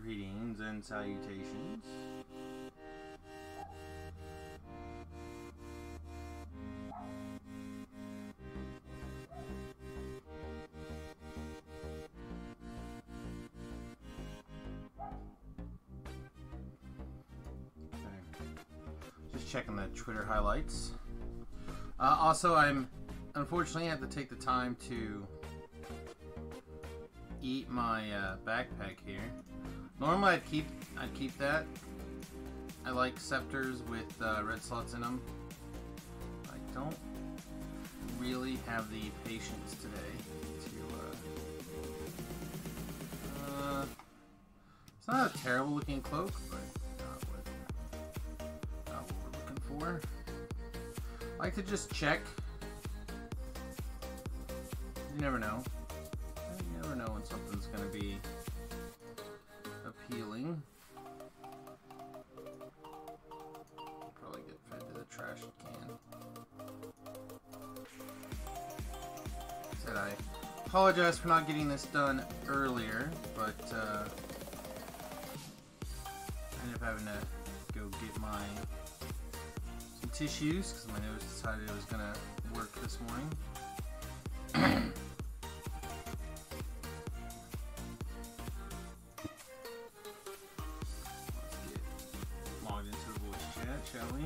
Greetings and salutations. Just checking the Twitter highlights. Also, unfortunately have to take the time to eat my backpack here. Normally I'd keep that. I like scepters with red slots in them. I don't really have the patience today to. It's not a terrible looking cloak, but not what we're looking for. I like to just check. You never know. You never know when something's going to be appealing. Probably get fed to the trash can. Said I apologize for not getting this done earlier, but I ended up having to go get some tissues because my nose decided it was going to work this morning. Shall we?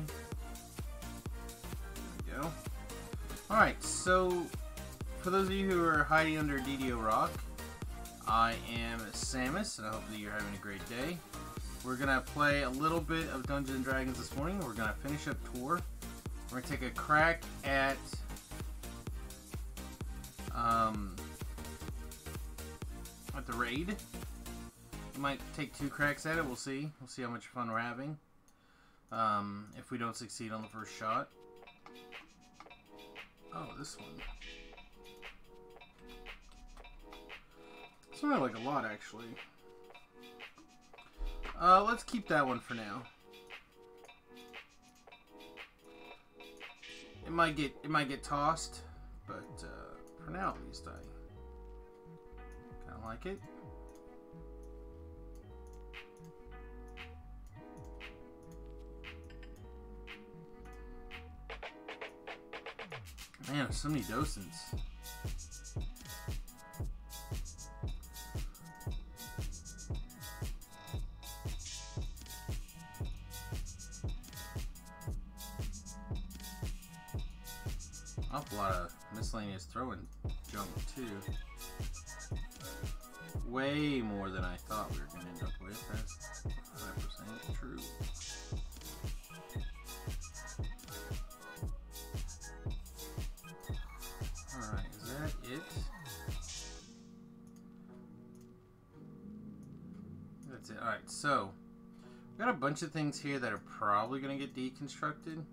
There we go. Alright, so for those of you who are hiding under DDO Rock, I am Samius, and I hope that you're having a great day. We're going to play a little bit of Dungeons & Dragons this morning. We're going to finish up tour. We're going to take a crack at the raid. We might take 2 cracks at it. We'll see. We'll see how much fun we're having. If we don't succeed on the first shot. Oh, this one. This one I like a lot, actually. Let's keep that one for now. It might get tossed, but for now at least I kind of like it. Man, so many docents. Awful lot of miscellaneous throwing junk too. Way more than I thought we were going to end up with. That's 100% true. It. That's it. Alright, so we got a bunch of things here that are probably going to get deconstructed.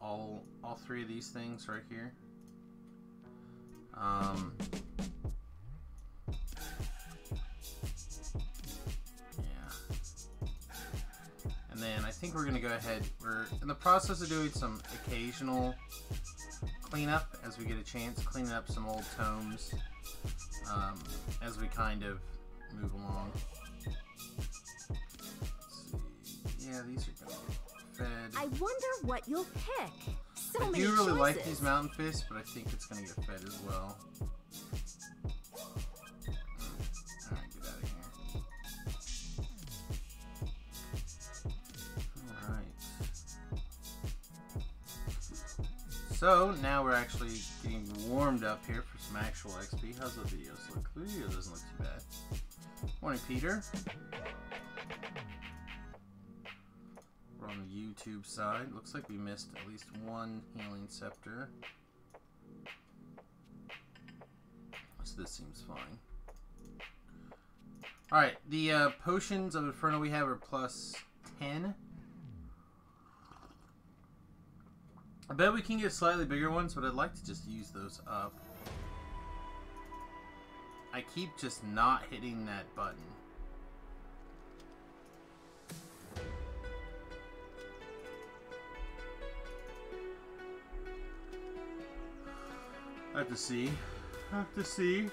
All 3 of these things right here. Yeah. And then I think we're going to go ahead. We're in the process of doing some occasional cleanup as we get a chance, cleaning up some old tomes as we kind of move along. Let's see. Yeah, these are gonna get fed. I wonder what you'll pick. So I many do really choices. Like these mountain fists, but I think it's gonna get fed as well. Alright, get out of here. Alright. So now we're actually getting warmed up here for some actual XP. How's the videos look? The video doesn't look too bad. Morning, Peter. We're on the YouTube side. Looks like we missed at least 1 healing scepter. So this seems fine. Alright, the potions of Inferno we have are plus 10. I bet we can get slightly bigger ones, but I'd like to just use those up. I keep just not hitting that button. I have to see. I have to see.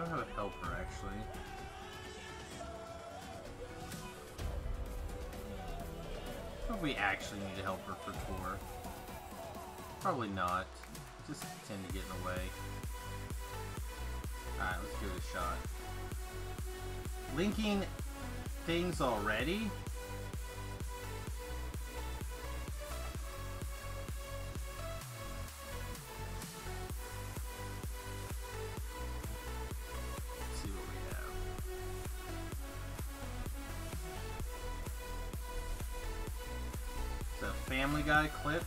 don't have a helper, actually. I don't know if we actually need a helper for tour. Probably not. Just tend to get in the way. Alright, let's give it a shot. Linking things already? Let's see what we have. It's a Family Guy clip.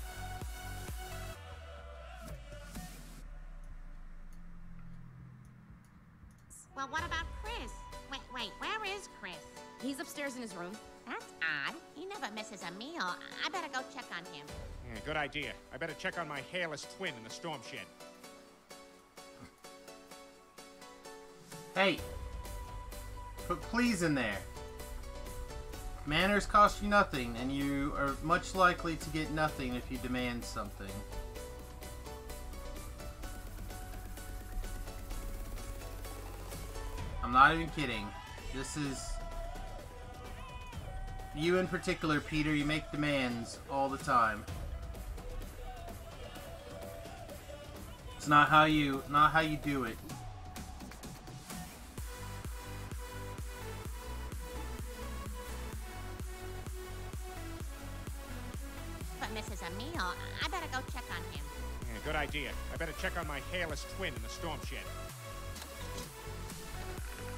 Well, what about Chris? Wait, where is Chris? He's upstairs in his room. That's odd. He never misses a meal. I better go check on him. Yeah, good idea. I better check on my hairless twin in the storm shed. Hey! Put please in there. Manners cost you nothing, and you are much likely to get nothing if you demand something. I'm not even kidding. This is... You in particular, Peter, you make demands all the time. It's not how you do it. But misses a meal. I better go check on him. Yeah, good idea. I better check on my hairless twin in the storm shed.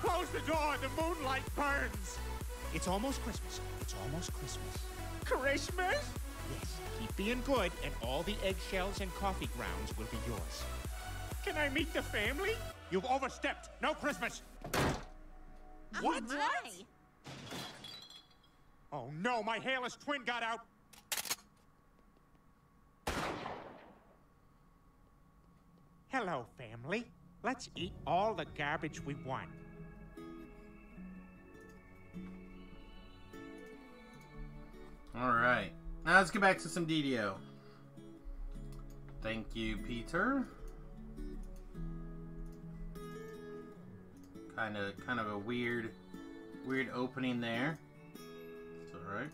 Close the door! The moonlight burns! It's almost Christmas. It's almost Christmas. Christmas? Yes, keep being good, and all the eggshells and coffee grounds will be yours. Can I meet the family? You've overstepped. No Christmas. What? Oh, my. Oh no, my hairless twin got out. Hello, family. Let's eat all the garbage we want. Alright. Now let's get back to some DDO. Thank you, Peter. Kind of a weird opening there. It's alright.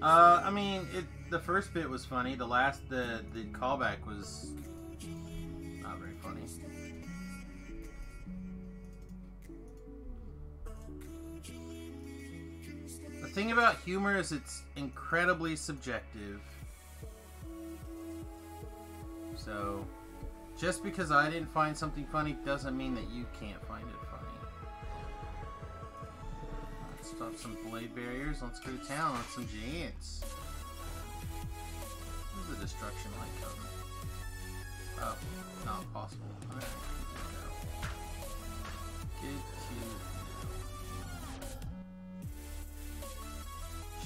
I mean, the first bit was funny. The callback was not very funny. The thing about humor is it's incredibly subjective. So, just because I didn't find something funny doesn't mean that you can't find it funny. Let's stop some blade barriers. Let's go to town on some giants. Where's the destruction light coming? Oh, not possible. Alright, get to...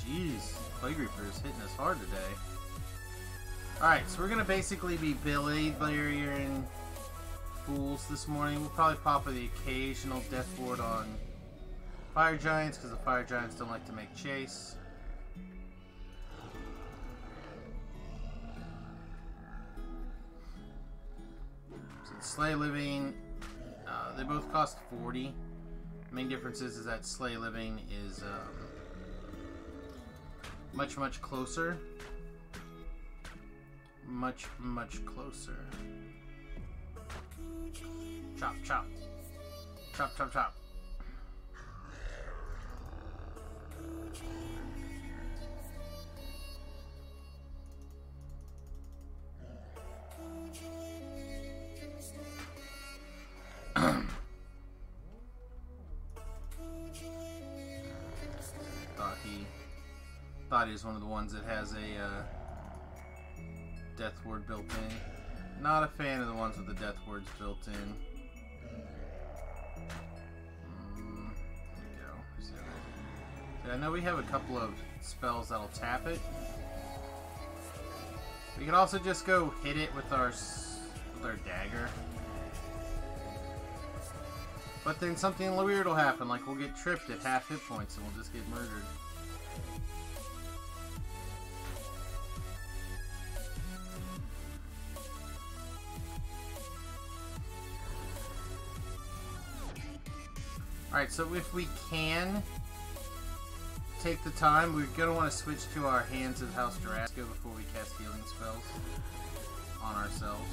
Jeez, Plague Reaper is hitting us hard today. Alright, so we're gonna basically be blade barriering fools this morning. We'll probably pop the occasional death ward on fire giants, because the fire giants don't like to make chase. So the Slay Living, they both cost 40. The main difference is that Slay Living is much closer. Much closer. Chop, chop. Chop, chop, chop. Thought he was one of the ones that has a death ward built in. Not a fan of the ones with the death wards built in. There we go. Who's the other? I know we have a couple of spells that'll tap it. We can also just go hit it with our dagger. But then something weird will happen, like we'll get tripped at half hit points and we'll just get murdered. Alright, so if we can take the time, we're going to want to switch to our Hands of House Durasco before we cast healing spells on ourselves.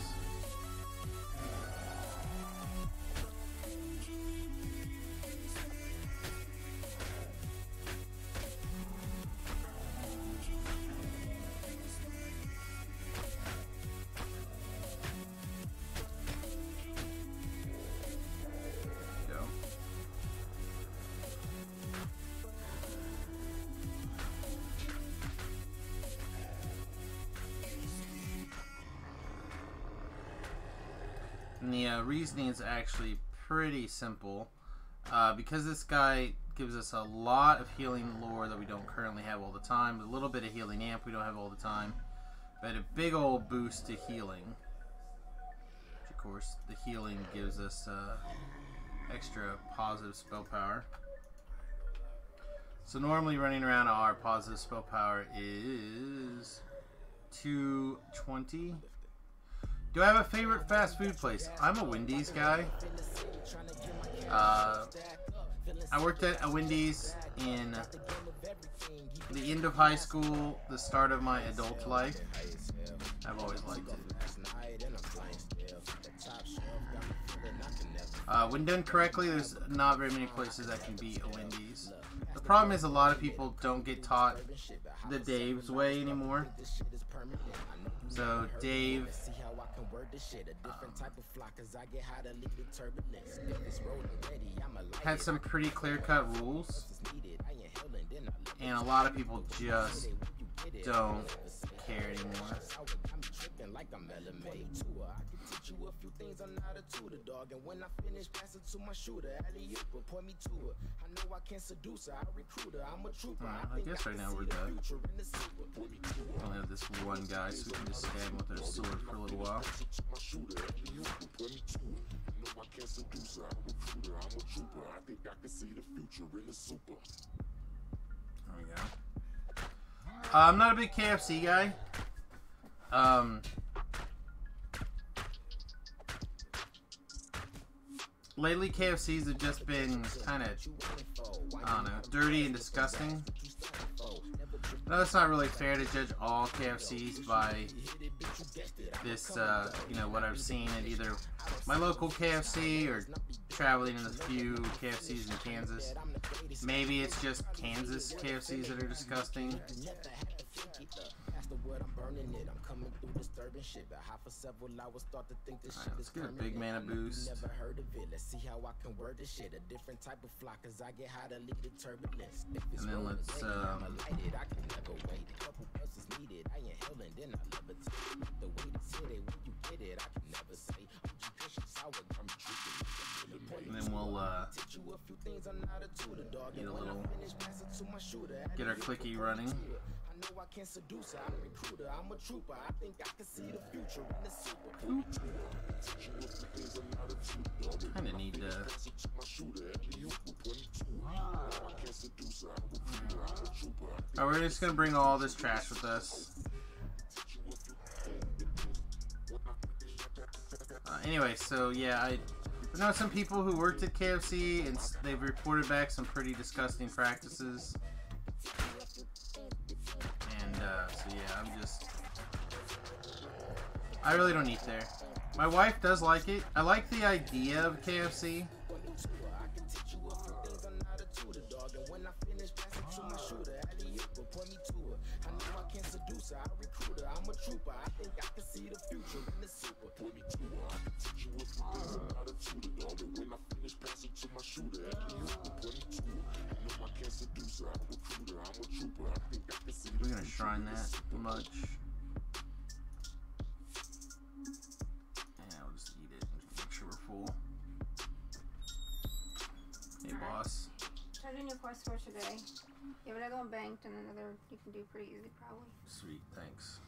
And the reasoning is actually pretty simple. Because this guy gives us a lot of healing lore that we don't currently have all the time, a little bit of healing amp we don't have all the time, but a big old boost to healing. Which of course, the healing gives us extra positive spell power. So normally running around our positive spell power is 220. Do I have a favorite fast food place? I'm a Wendy's guy. I worked at a Wendy's in the end of high school, the start of my adult life. I've always liked it. When done correctly, there's not very many places that can beat a Wendy's. The problem is a lot of people don't get taught the Dave's way anymore. So Dave had some pretty clear-cut rules, and a lot of people just don't care anymore. I guess right now we're done. Only have this one guy, so we can just stab him with our sword for a little while. There we go. I'm not a big KFC guy. Lately, KFCs have just been kind of, I don't know, dirty and disgusting. No, it's not really fair to judge all KFCs by this, you know, what I've seen at either my local KFC or traveling in a few KFCs in Kansas. Maybe it's just Kansas KFCs that are disgusting. Alright, let's get a big mana boost. And then let's and then we'll get a little, get our clicky running. Kinda need to. Oh, we're just gonna bring all this trash with us. Anyway, so yeah, I know some people who worked at KFC and they've reported back some pretty disgusting practices. So yeah, I really don't eat there. My wife does like it. I like the idea of KFC. We're gonna shrine that much. Yeah, we'll just eat it and make sure we're full. Hey, boss. Try doing your course for today. Yeah, but I go banked and another you can do pretty easy, probably. Sweet, thanks.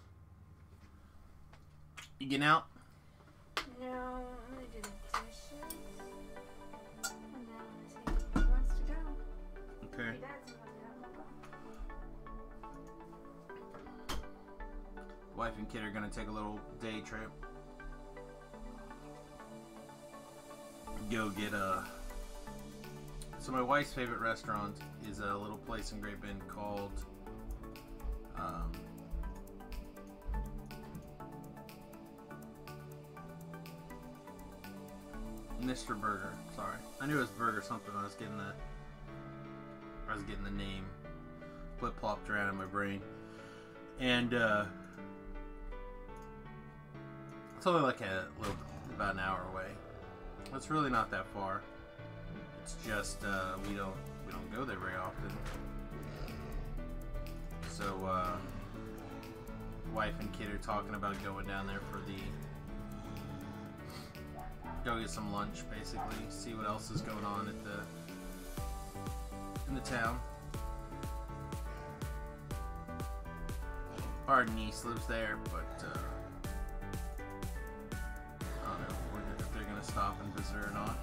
You getting out? No, I'm gonna do the dishes. Wife and kid are gonna take a little day trip. Go get a... So my wife's favorite restaurant is a little place in Great Bend called... Mr. Burger. Sorry, I knew it was Burger something. I was getting the name flip-flopped around in my brain, and it's only like about an hour away. It's really not that far. It's just we don't go there very often. So wife and kid are talking about going down there for go get some lunch, basically. See what else is going on in the town. Our niece lives there, but I don't know if they're gonna stop and visit her or not.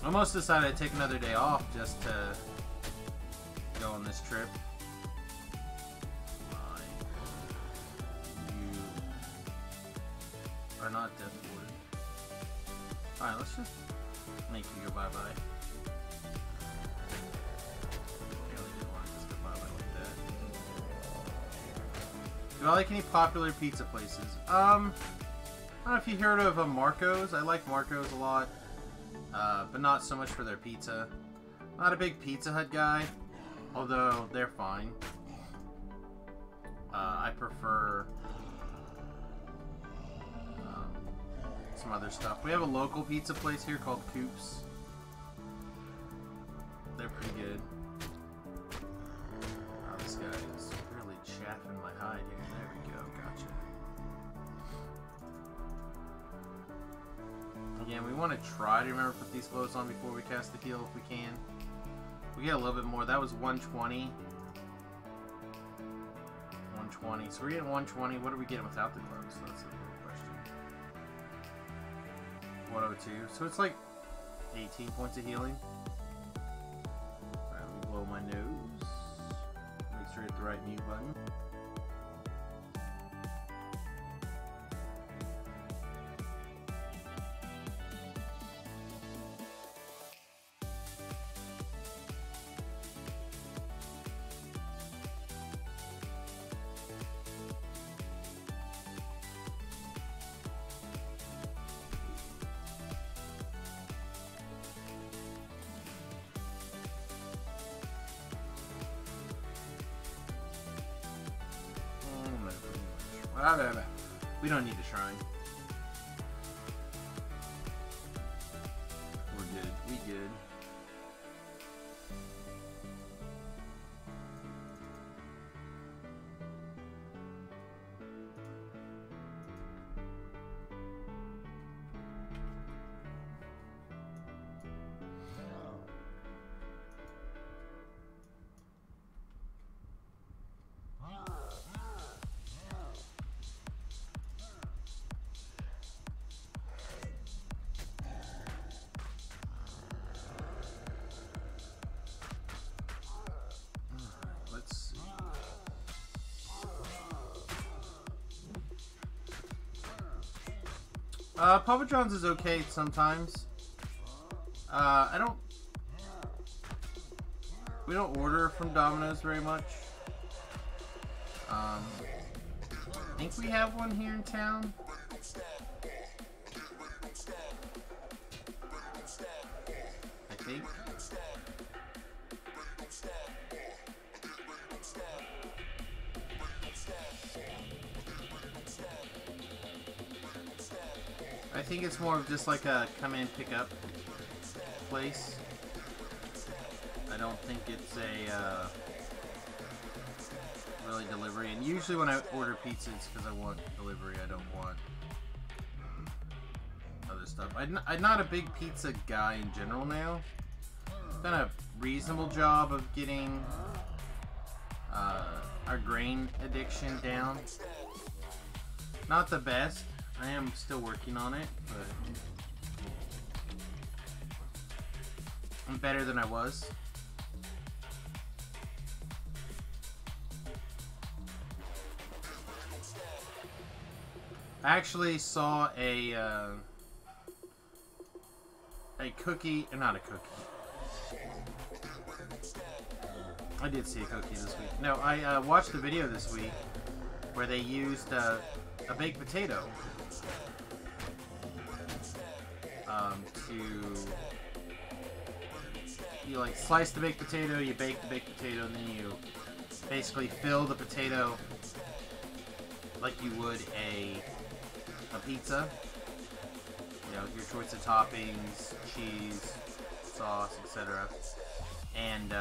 I almost decided to take another day off just to go on this trip. You are not deathwood. Alright, let's just make you go bye-bye. Really didn't want to just go bye-bye like that. Do I like any popular pizza places? I don't know if you heard of Marco's. I like Marco's a lot. But not so much for their pizza. Not a big Pizza Hut guy, although they're fine. I prefer some other stuff. We have a local pizza place here called Coops. They're pretty good. Oh, this guy is really chaffing my hide here. There we go. Gotcha. Again, we want to try to remember to put these gloves on before we cast the heal if we can. We get a little bit more. That was 120. 120. So we're getting 120. What are we getting without the gloves? That's a good question. 102. So it's like 18 points of healing. Alright, let me blow my nose. Make sure I hit the right mute button. We don't need a shrine. We're good. We good. Papa John's is okay sometimes. We don't order from Domino's very much. I think we have one here in town. I think. I think it's more of just like a come in pick up place. I don't think it's a really delivery. And usually when I order pizza, it's because I want delivery. I don't want other stuff. I'm not a big pizza guy in general now. I've done a reasonable job of getting our grain addiction down. Not the best. I am still working on it, but I'm better than I was. I actually saw a cookie, not a cookie. I did see a cookie this week. No, I watched a video this week where they used a baked potato you like slice the baked potato, you bake the baked potato, and then you basically fill the potato like you would a pizza. You know, your choice of toppings, cheese, sauce, etc. And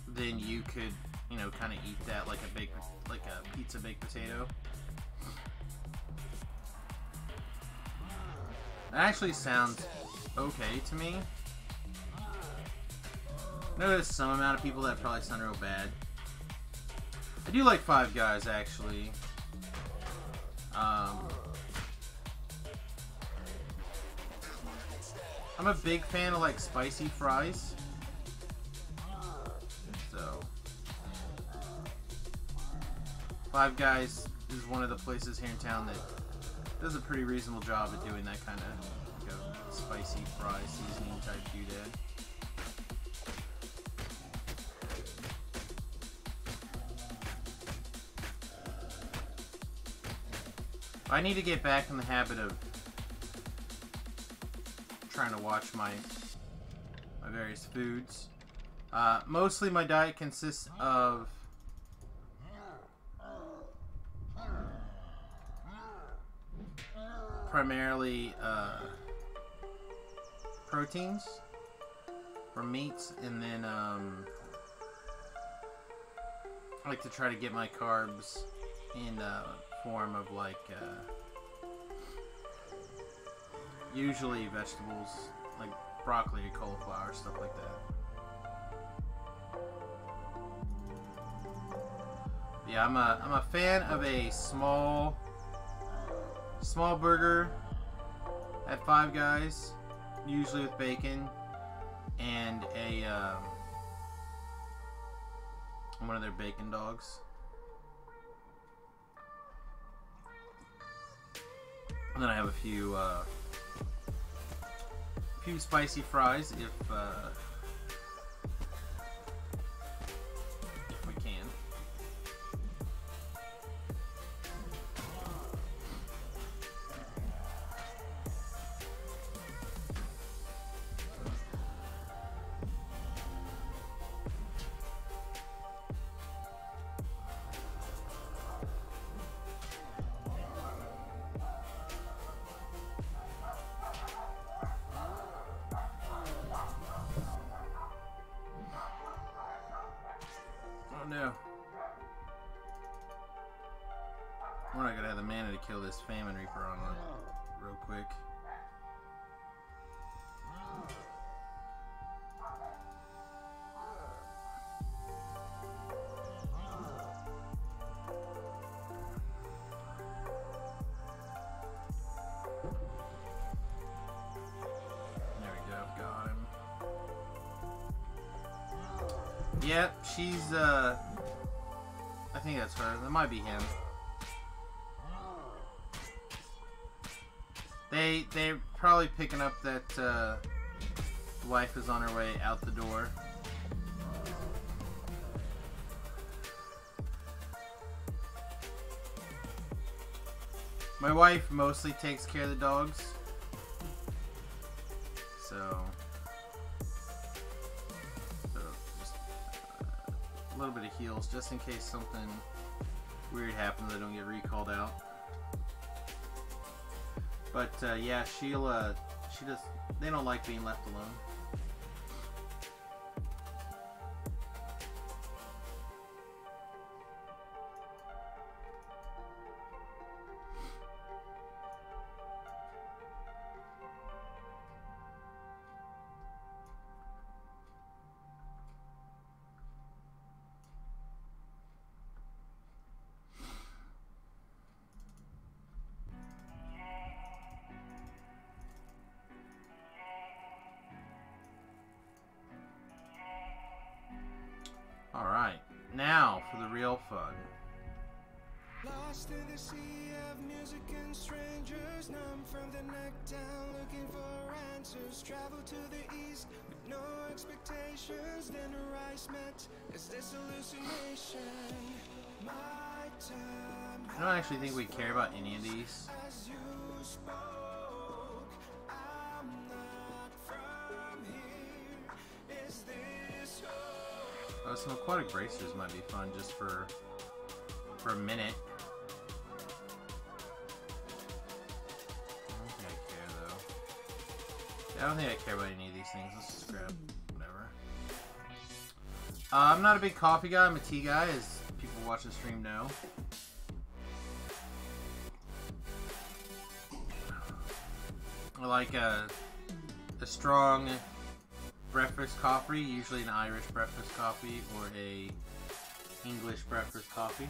then you could, you know, kind of eat that like a pizza baked potato. That actually sounds okay to me. Notice some amount of people that probably sound real bad. I do like Five Guys, actually. I'm a big fan of like spicy fries. So Five Guys is one of the places here in town that does a pretty reasonable job at doing that kind of, you know, spicy fry seasoning type doodad. I need to get back in the habit of trying to watch my various foods. Mostly my diet consists of primarily proteins from meats, and then I like to try to get my carbs in form of like usually vegetables like broccoli or cauliflower, stuff like that. Yeah, I'm a fan of a small burger at Five Guys, usually with bacon, and one of their bacon dogs. And then I have a few spicy fries if we can. Oh no. We're not gonna have the mana to kill this Famine Reaper on real quick. There we go, got him. Yep, she's, I think that's her. That might be him. They're probably picking up that, the wife is on her way out the door. My wife mostly takes care of the dogs. So just a little bit of heals just in case something weird happens. I don't get recalled out. But yeah, she just, they don't like being left alone. Alright, now for the real fun. Lost in the sea of music and strangers, numb from the neck down, looking for answers. Travel to the east with no expectations, then a rise met. Is this hallucination? My time. I don't actually think we care about any of these. As you spoke, I'm not from here. Is this hope? Oh, some aquatic bracers might be fun just for a minute. I don't think I care though. Yeah, I don't think I care about any of these things. Let's just grab whatever. I'm not a big coffee guy. I'm a tea guy, as people watch the stream know. I like a strong breakfast coffee, usually an Irish breakfast coffee or a English breakfast coffee.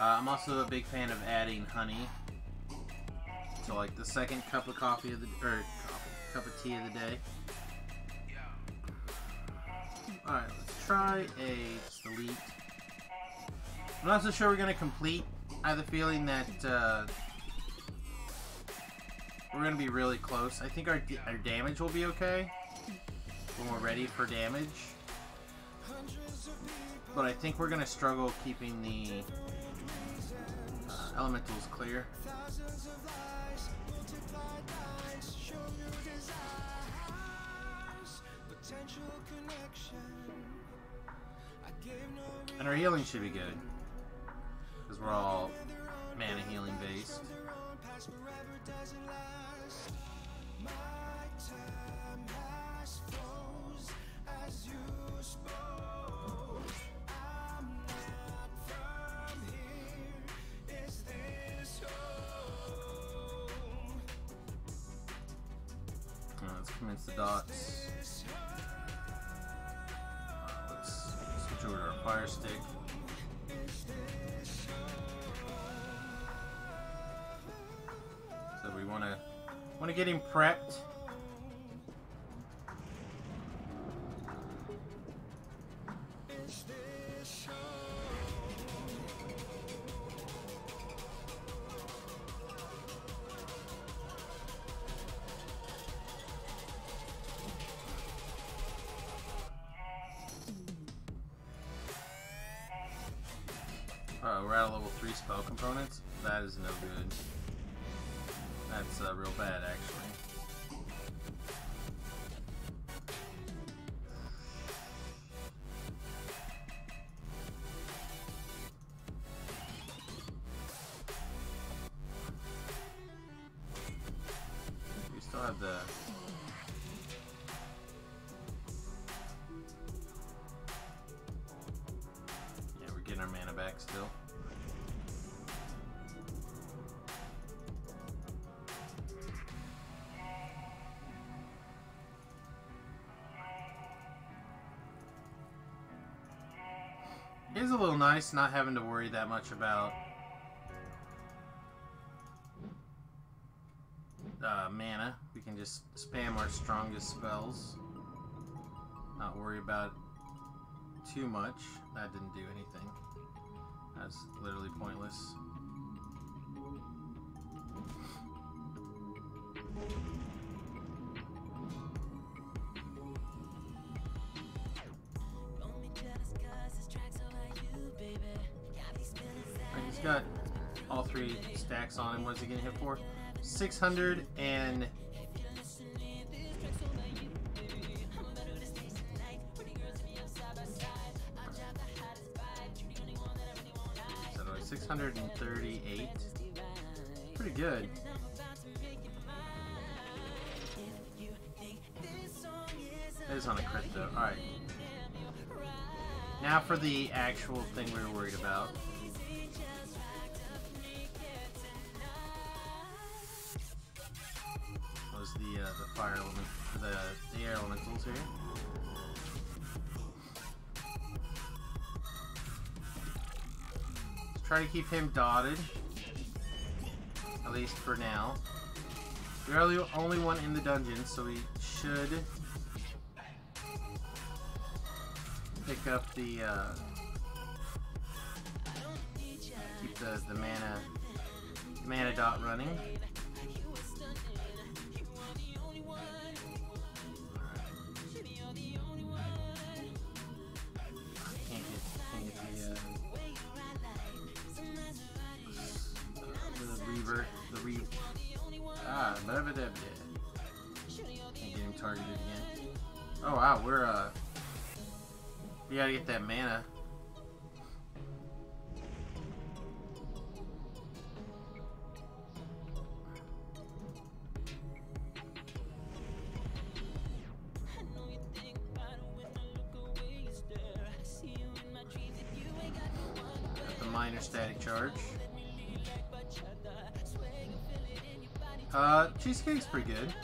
I'm also a big fan of adding honey to like the second cup of coffee of the cup of tea of the day. All right, let's try just elite. I'm not so sure we're gonna complete. I have the feeling that we're gonna be really close. I think our damage will be okay when we're ready for damage, but I think we're gonna struggle keeping the elementals clear. And our healing should be good, because we're all mana healing based. Let's commence the dots. Let's switch over to our fire stick. So we want to get him prepped. We're at a level 3 spell components. That is no good. That's real bad, actually. We still have the... Yeah, we're getting our mana back still. It is a little nice not having to worry that much about mana. We can just spam our strongest spells. Not worry about too much. That didn't do anything. That's literally pointless. He's got all 3 stacks on him. What is he gonna hit for? 600 and... So 638. Pretty good. That is on a crit though. Alright. Now for the actual thing we were worried about. Was the fire element, the air elementals here. try to keep him dotted. At least for now. We are the only one in the dungeon, so we should pick up the keep the mana dot running. Can't get can't get him targeted again. Oh wow, we gotta get that mana. Got the minor static charge. Cheesecake's pretty good.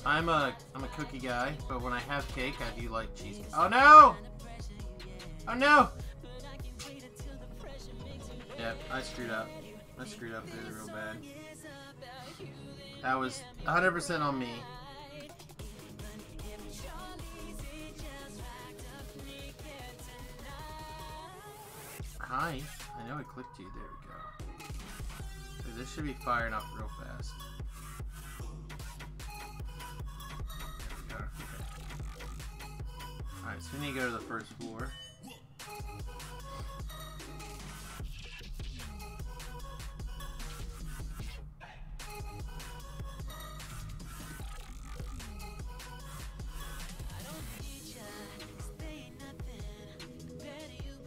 I'm a cookie guy, but when I have cake, I do like cheesecake. Oh no! Oh no! Yep, I screwed up. I screwed up there real bad. That was 100% on me. Hi. I know I clicked you. There we go. So this should be firing off real fast. Alright, so we need to go to the first floor.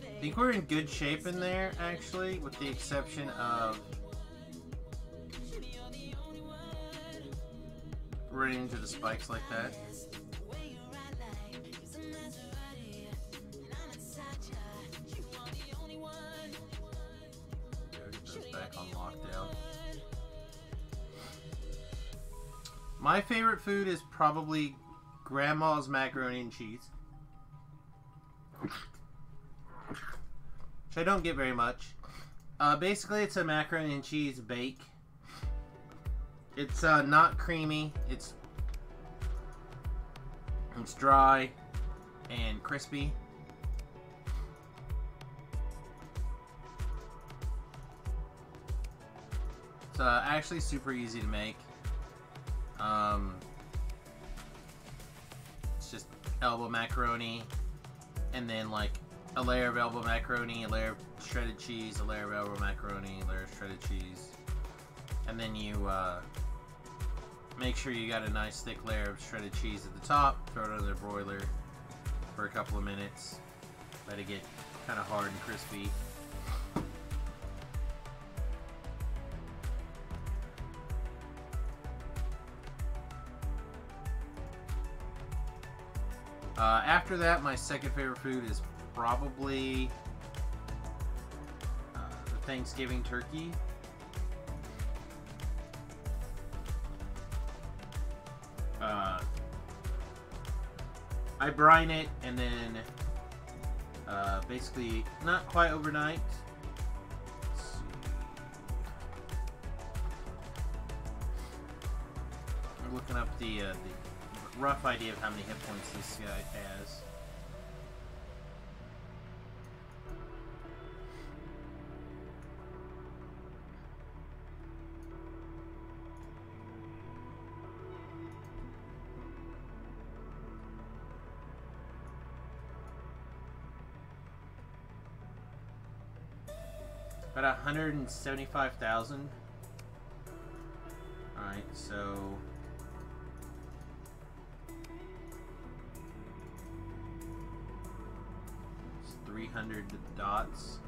I think we're in good shape in there, actually, with the exception of running into the spikes like that. Get those back on lockdown. My favorite food is probably Grandma's macaroni and cheese. Which I don't get very much. Basically, it's a macaroni and cheese bake. It's not creamy. It's dry and crispy. It's actually super easy to make. It's just elbow macaroni, and then like a layer of elbow macaroni, a layer of shredded cheese, a layer of elbow macaroni, a layer of shredded cheese, and then you make sure you got a nice thick layer of shredded cheese at the top. Throw it under the broiler for a couple of minutes. Let it get kind of hard and crispy. After that, my second favorite food is probably the Thanksgiving turkey. I brine it and then basically not quite overnight. Let's see. I'm looking up the rough idea of how many hit points this guy has. About 175,000. Alright, so it's 300 dots.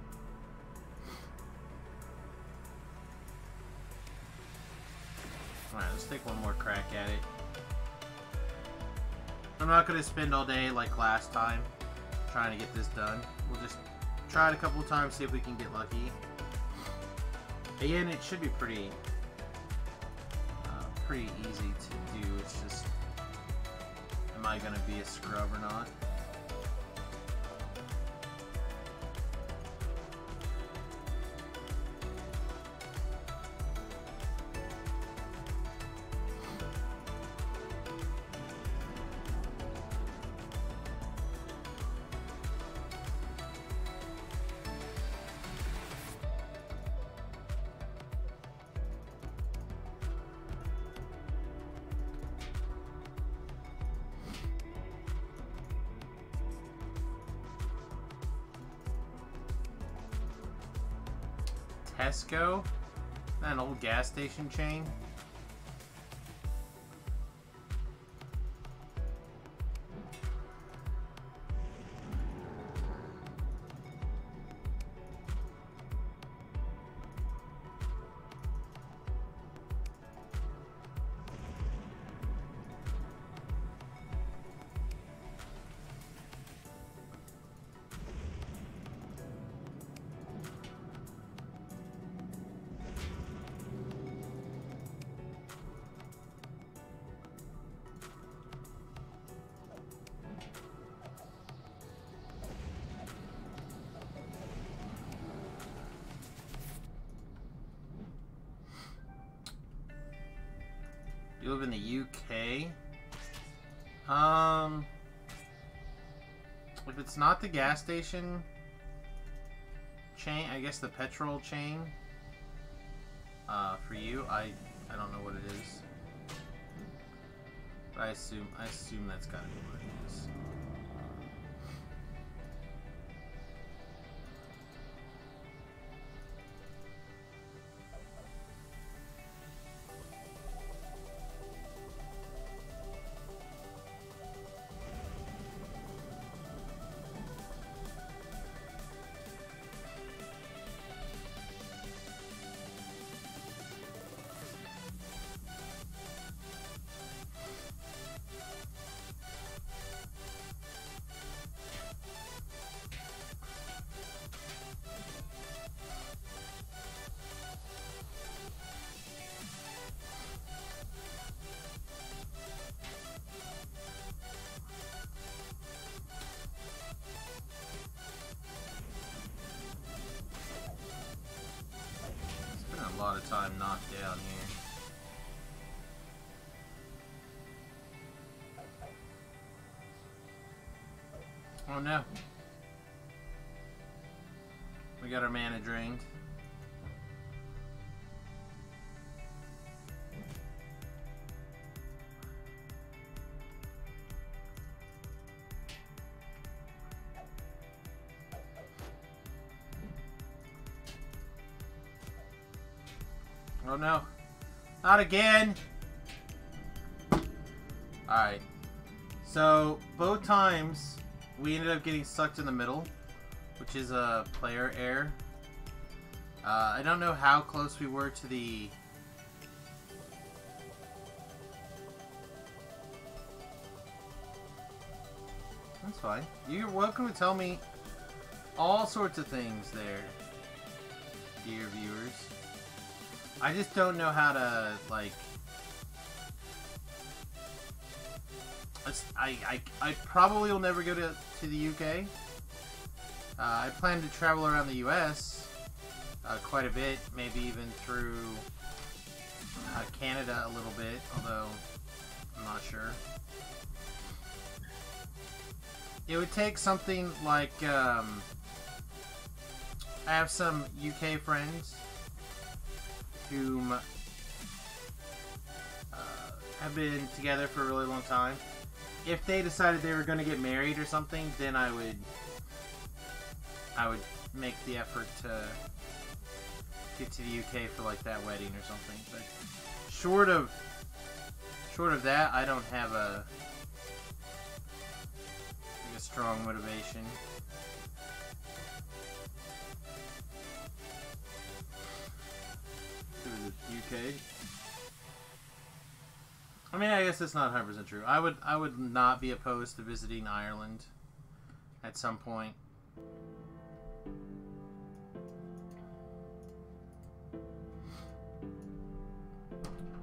Alright, let's take one more crack at it. I'm not going to spend all day like last time trying to get this done. We'll just try it a couple of times, see if we can get lucky. Again, it should be pretty easy to do. It's just, am I gonna be a scrub or not? Tesco? An old gas station chain? You live in the UK? If it's not the gas station chain, I guess the petrol chain, for you, I don't know what it is. But I assume that's gotta be what it is. A lot of time knocked down here. Oh no. We got our mana drained. Oh no. Not again! Alright. So, both times, we ended up getting sucked in the middle, which is a player error. I don't know how close we were to the... That's fine. You're welcome to tell me all sorts of things there, dear viewers. I just don't know how to, like... I probably will never go to the UK. I plan to travel around the US quite a bit, maybe even through Canada a little bit, although I'm not sure. It would take something like, I have some UK friends whom have been together for a really long time. If they decided they were going to get married or something, then I would make the effort to get to the UK for like that wedding or something. But short of that, I don't have a strong motivation. To the UK. I mean, I guess that's not 100% true. I would not be opposed to visiting Ireland at some point.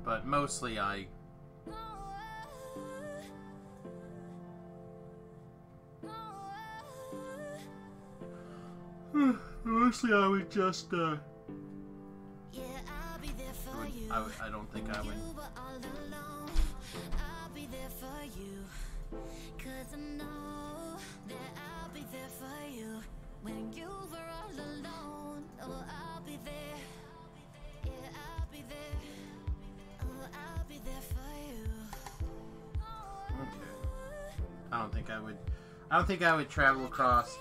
But mostly mostly I would just I don't think I would. I'll be there for you, 'cause I know that I'll be there for you when you were all alone. Oh, I'll be there. Yeah, I'll be there. Oh, I'll be there for you. Okay. I don't think I would travel across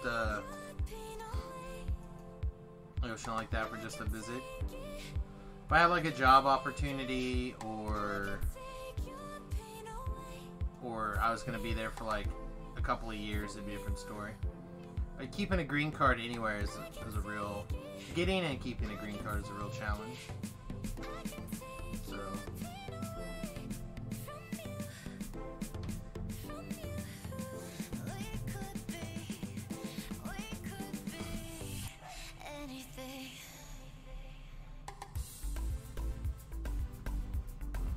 Ocean like that for just a visit. If I had like a job opportunity or I was gonna be there for like a couple of years, it'd be a different story. Like keeping a green card anywhere is a real... Getting and keeping a green card is a real challenge. So...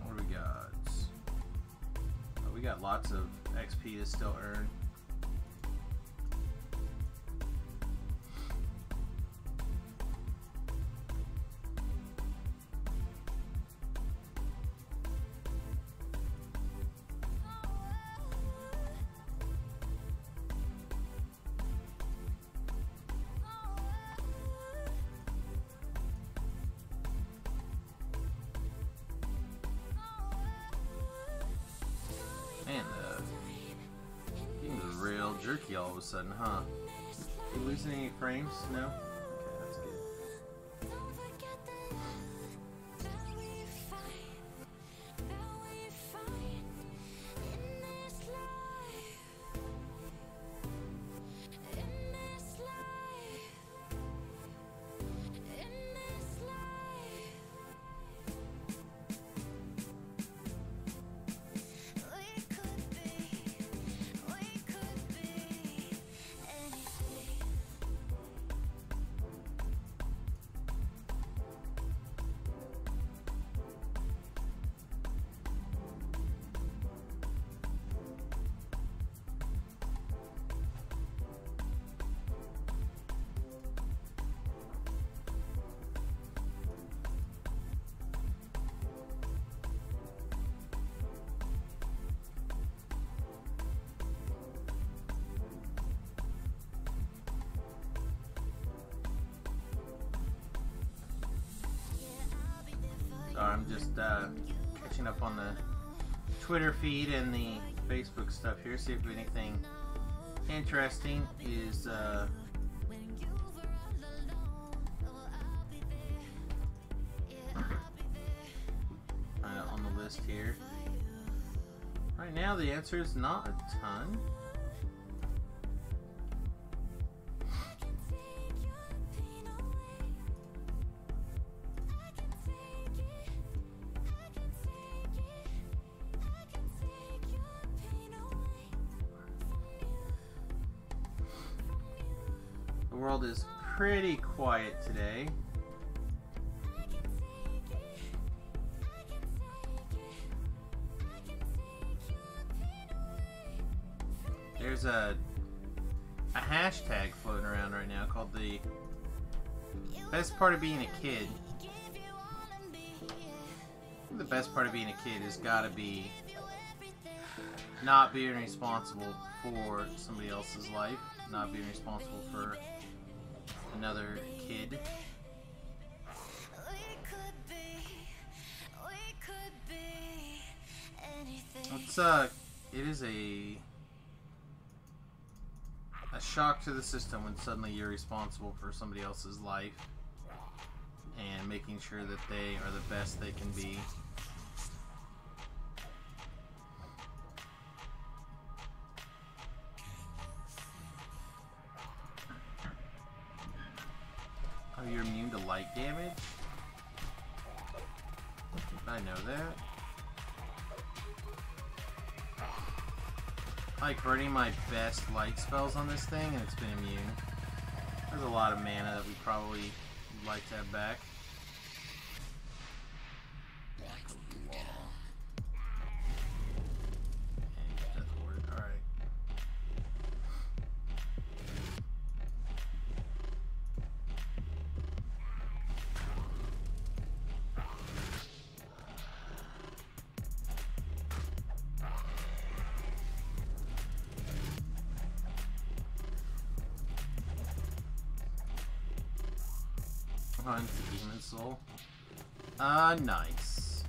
What do we got? Oh, we got lots of XP to still earn. Man, the game's real jerky all of a sudden, huh? You losing any frames? No? Okay, that's good. I'm just catching up on the Twitter feed and the Facebook stuff here, see if anything interesting is on the list here. Right now the answer is not a ton. The world is pretty quiet today. There's a hashtag floating around right now called the best part of being a kid. The best part of being a kid has got to be not being responsible for somebody else's life, not being responsible for another kid. It is a shock to the system when suddenly you're responsible for somebody else's life and making sure that they are the best they can be. Oh, you're immune to light damage? I know that. I like burning my best light spells on this thing and it's been immune. There's a lot of mana that we probably would like to have back. Hunt the Demon Soul. Nice.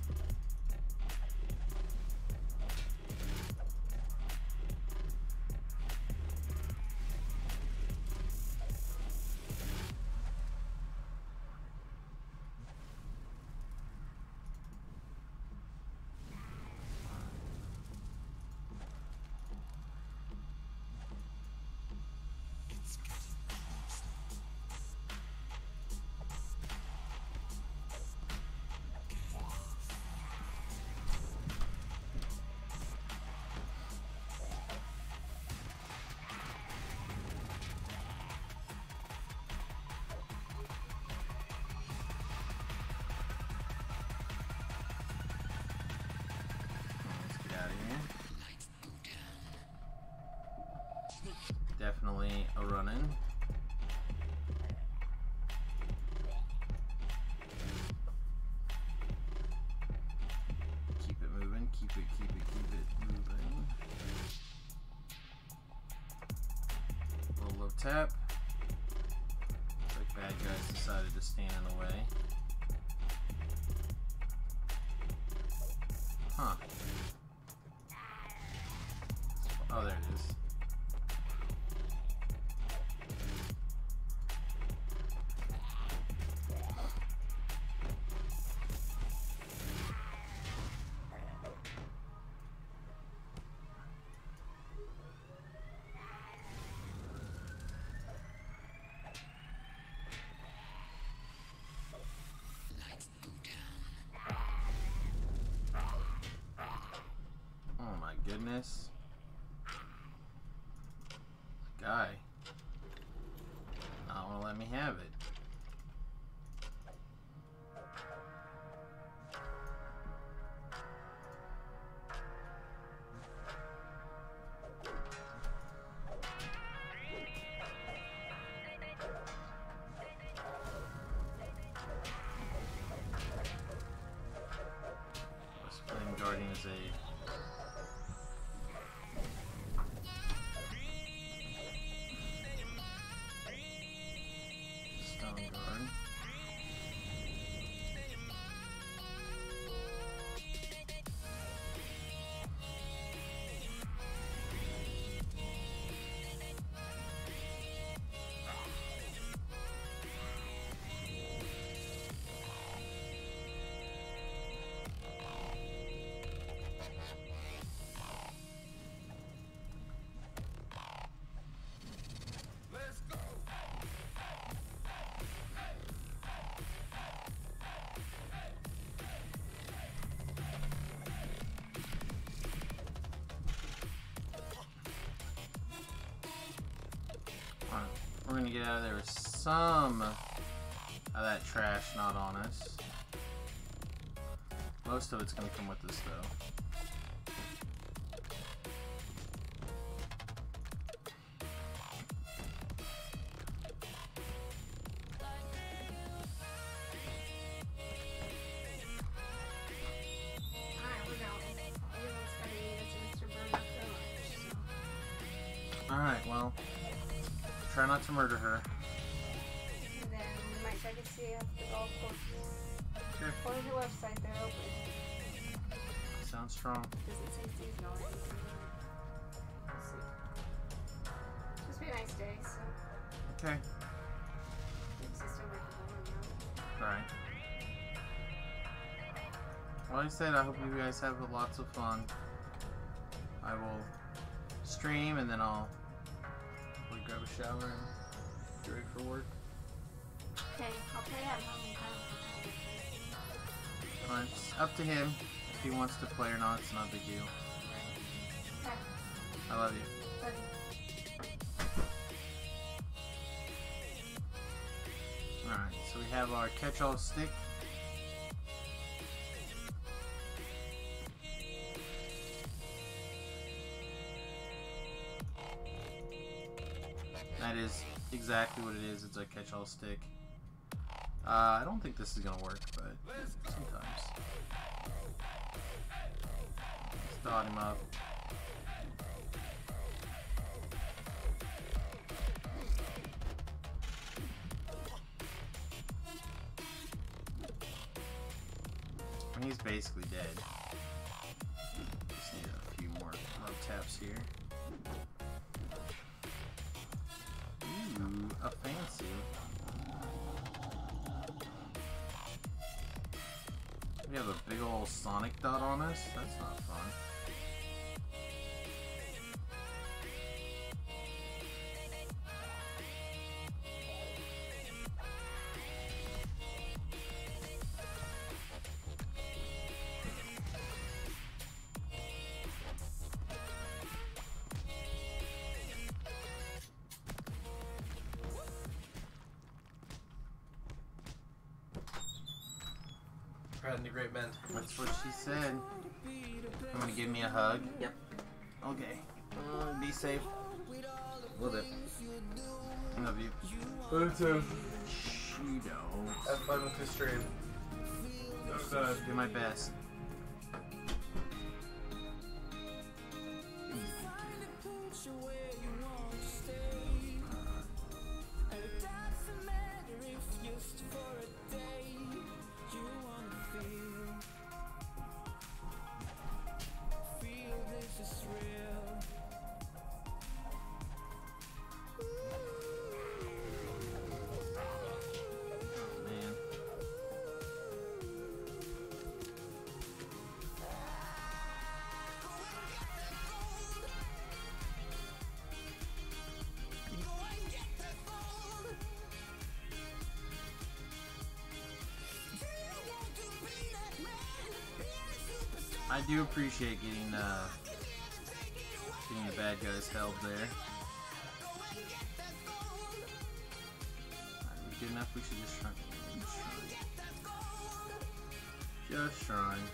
running. Keep it moving. Keep it moving. Little low tap. Looks like bad guys decided to stand in the way. Huh. Oh, there it is. Oh my goodness. Guy. Not want to let me have it. Flame Guardian is a stone guard. Alright, we're gonna get out of there with some of that trash not on us. Most of it's gonna come with us though. Alright, we're going. Everyone's gotta eat as Mr. Burn up their lunch, so. Alright, well, try not to murder her. And then we might check and see if the golf course. Sure. According to the website, they're open. Sounds strong. Doesn't say seasonal or anything. We'll see. Just be a nice day, so Okay. it's just a workable, Alright. Well, like I said, I hope you guys have lots of fun. I will stream and then I'll probably grab a shower and get ready for work. Okay, I'll play at home and Alright, it's up to him if he wants to play or not. It's not a big deal. Okay, I love you. love you. Alright, so we have our catch-all stick. That is exactly what it is. It's a catch-all stick. I don't think this is gonna work, but sometimes. Let's dot him up. I mean, he's basically dead. Just need a few more taps here. Ooh, a fancy. We have a big old Sonic dot on us? That's not fun. Proud and great men. That's what she said. I'm gonna give me a hug. Yep. Okay. Be safe. Will do. Love you. Love you too. Cheeto. Have fun with the stream. Do my best. I do appreciate getting the bad guys held there. Alright, good enough. We should just shrine. Just shrine.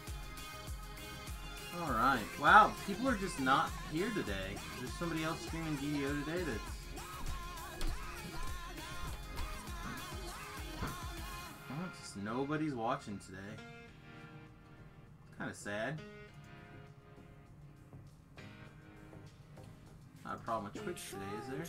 All right. Wow, people are just not here today. There's somebody else streaming DDO today that's. Well, just nobody's watching today. Kind of sad. Not a problem with Twitch today, is there?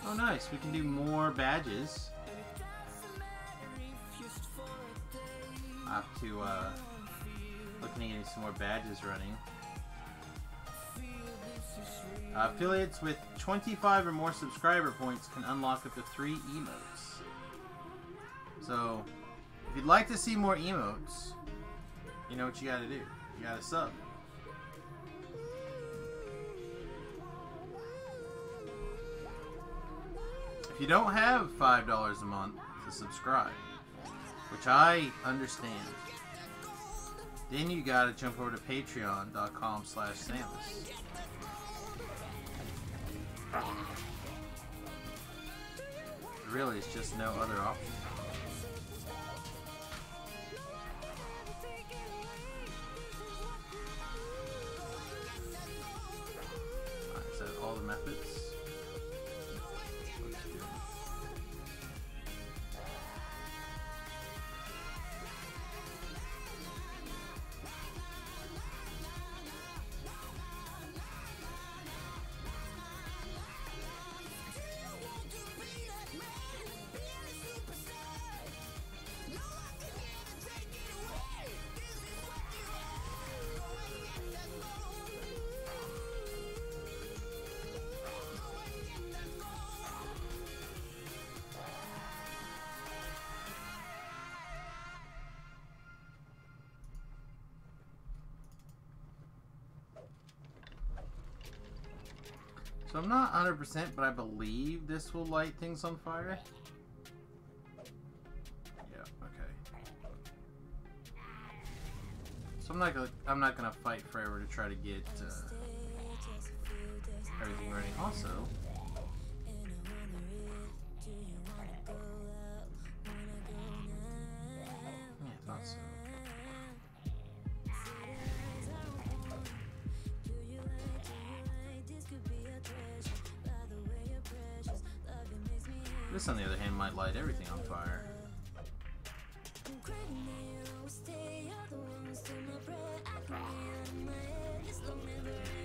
Oh nice, we can do more badges. I have to, looking at getting some more badges running. Affiliates with 25 or more subscriber points can unlock up to 3 emotes. So, if you'd like to see more emotes, you know what you gotta do. You gotta sub. If you don't have $5 a month to subscribe, which I understand, then you gotta jump over to patreon.com/Samius. Really, it's just no other option. Alright, is that all the methods? So I'm not 100%, but I believe this will light things on fire. Yeah, okay. So I'm not gonna fight forever to try to get everything ready. Also, yeah, I thought so. This, on the other hand, might light everything on fire.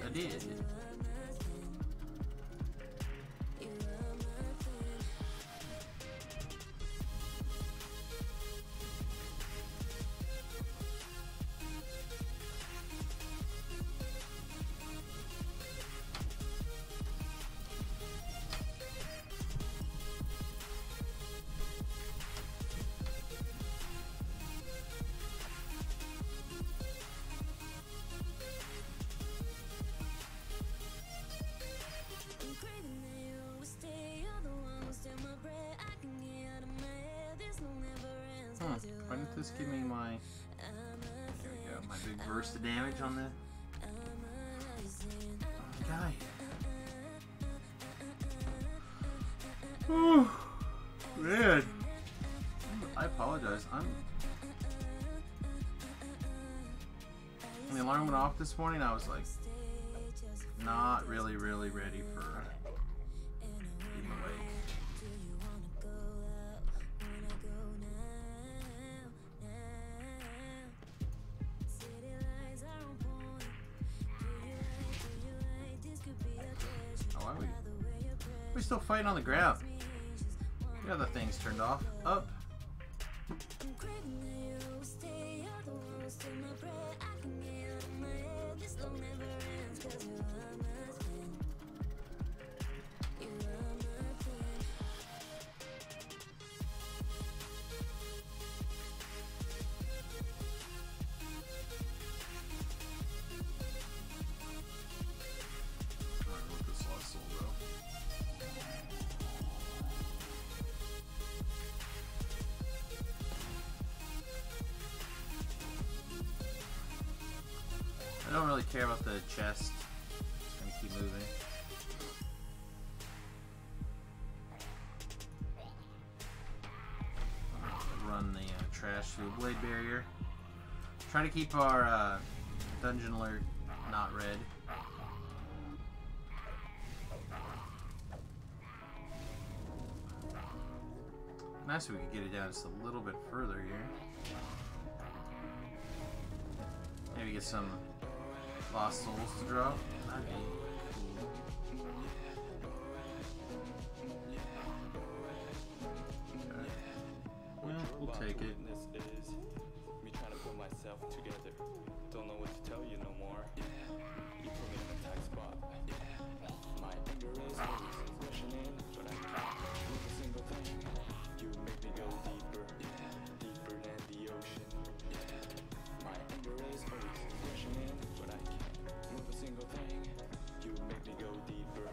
I did. Why didn't this give me my... There we go, my big burst of damage on the... Guy. Whew. Man. I apologize. When the alarm went off this morning, I was like, not really ready for being awake. Oh, why are we still fighting on the ground? The other thing's turned off. Up. I don't really care about the chest. Just gonna keep moving. Run the trash through the blade barrier. Try to keep our dungeon alert not red. Nice if we could get it down just a little bit further here. Maybe get some lost souls to drop. That'd be cool. Okay. Well, we'll take it. Is me trying to put myself together. Don't know what to tell you no more. You put me in a tight spot. My anger is always rushing in, but I can't move a single thing. You make me go deeper, deeper than the ocean. My anger is always rushing in, but I can't move a single thing. You make me go deeper,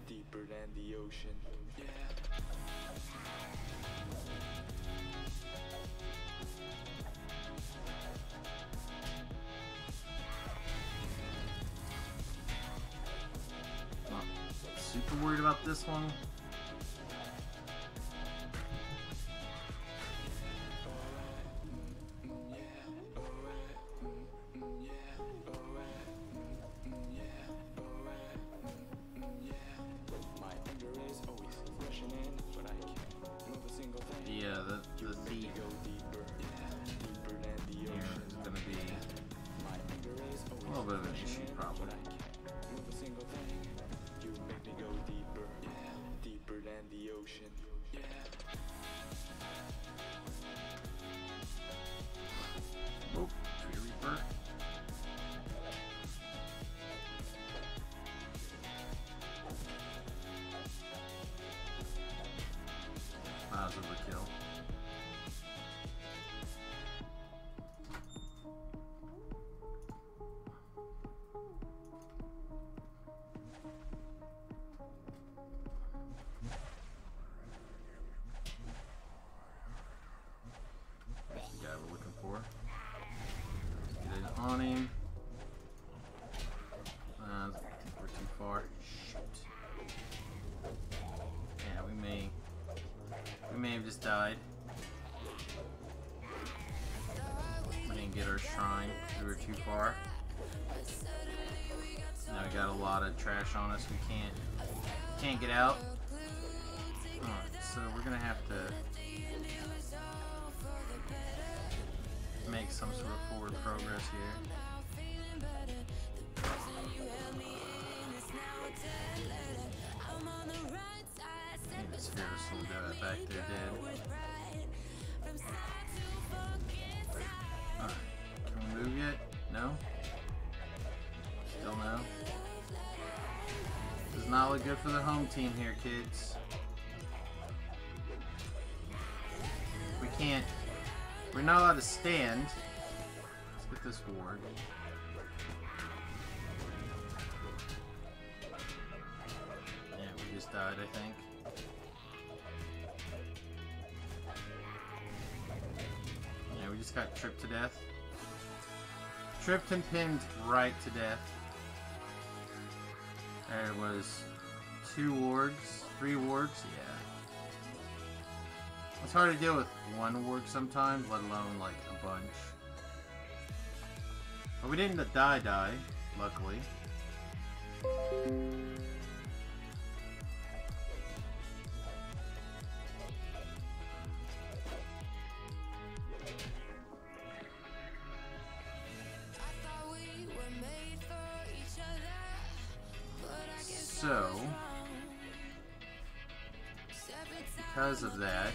deeper than the ocean. Not super worried about this one. Yeah, the thief here is going to be a little bit of an issue, probably. You make me go deeper, deeper than the ocean. Oh, Tree Reaper. That was overkill. That's the guy we're looking for. Get it on him. I think we're too far. Shoot. Yeah, we may have just died. We didn't get our shrine because we were too far. Now we got a lot of trash on us. We can't get out. Alright, so we're gonna have to make some sort of forward progress here. Need the sphere to slow down back there dead. Alright, can we move yet? No? Still no? Does not look good for the home team here, kids. We can't. We're not allowed to stand. Let's get this ward. Yeah, we just died, I think. Yeah, we just got tripped to death. Tripped and pinned right to death. There was 2 wards, 3 wards, yeah. It's hard to deal with 1 ward sometimes, let alone like a bunch. But we didn't die, luckily. So, because of that,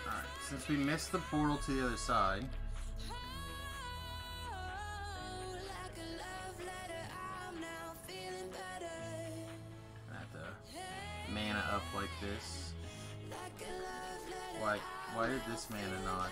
alright, since we missed the portal to the other side, mana up like this. Why did this mana not?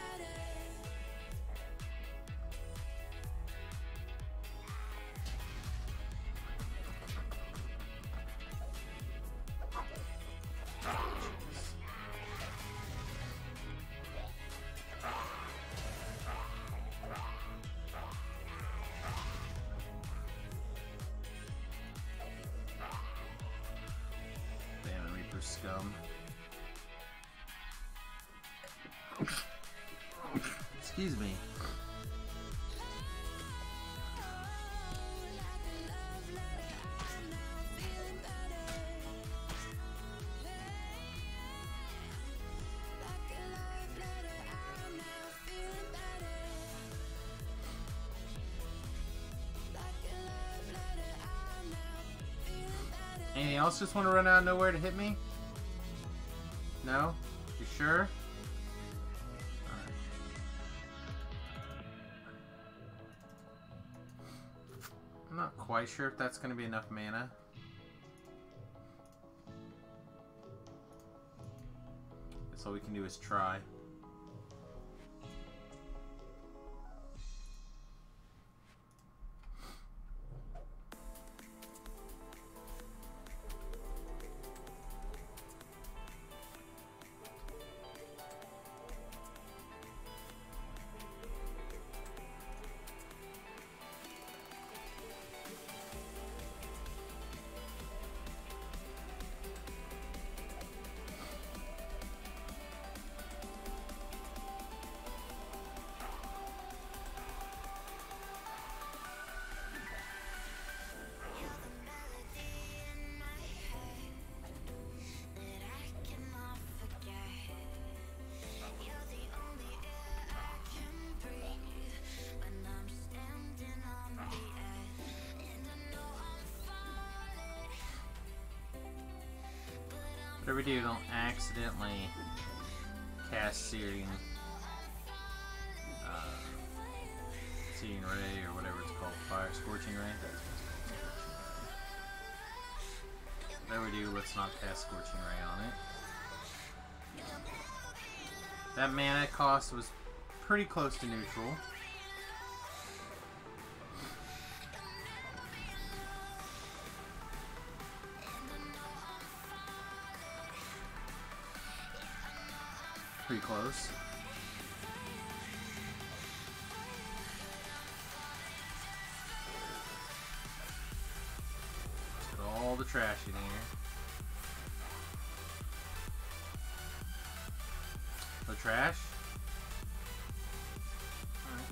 Scum. Excuse me. Anything else just want to run out of nowhere to hit me? No? You sure? Alright. I'm not quite sure if that's going to be enough mana. That's all we can do is try. Whatever we do, don't accidentally cast Searing Ray or whatever it's called, Scorching Ray. That's what it's called, Scorching Ray. Whatever we do, let's not cast Scorching Ray on it. That mana cost was pretty close to neutral. Pretty close. Let's put all the trash in here. The trash? Alright.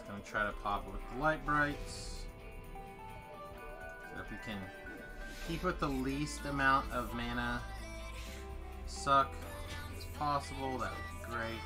Gonna try to pop it with the light brights. So if we can keep with the least amount of mana suck as possible, that would be great.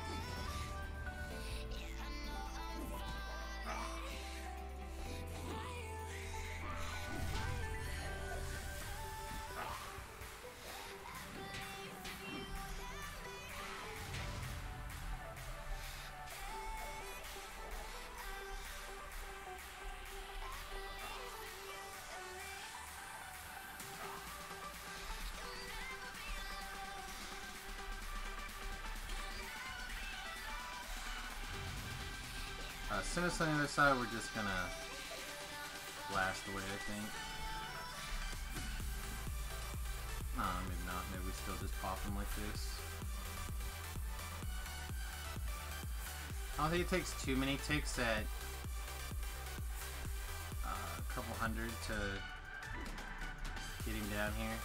send us on the other side, we're just gonna blast away, I think. Maybe not. Maybe we still just pop them like this. I don't think it takes too many ticks at a couple hundred to get him down here.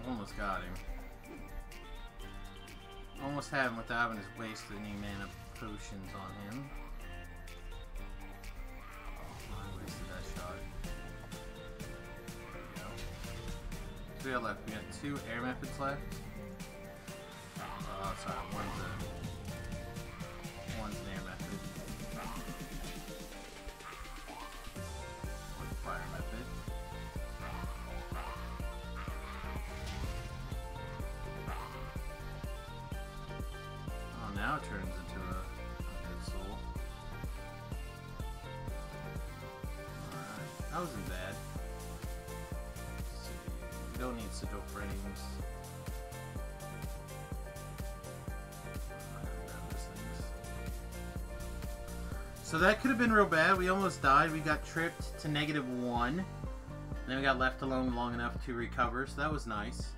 Almost got him. Almost had him without having to waste any mana potions on him. Oh, I wasted that shot. There we go. So we got left. We got 2 air methods left. Oh, sorry. One's an air method. One's fire method. Now it turns into a good soul. Alright, that wasn't bad. Let's see. We don't need sigil frames. So that could have been real bad. We almost died. We got tripped to -1. Then we got left alone long enough to recover, so that was nice.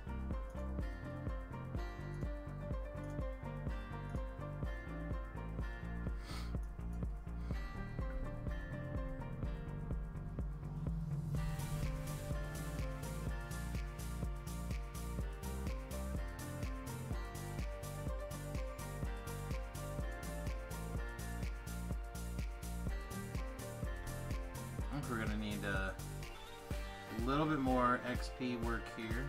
We're gonna need a little bit more XP work here.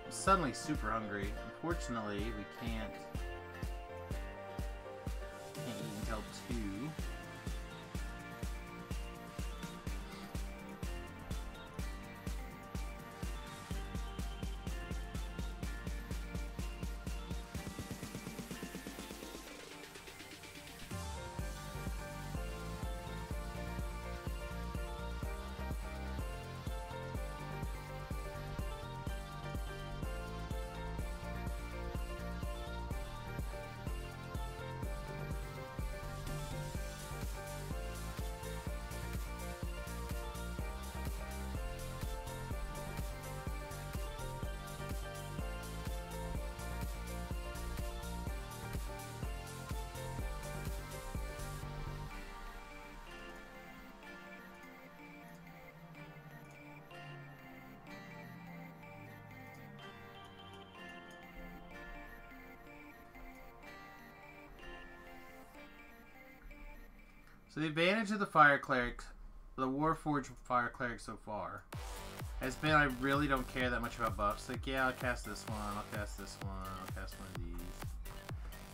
I'm suddenly super hungry. Unfortunately, we can't eat until 2. So the advantage of the Fire Cleric, the Warforged Fire Cleric so far, has been I really don't care that much about buffs. Like, yeah, I'll cast this one, I'll cast this one, I'll cast one of these.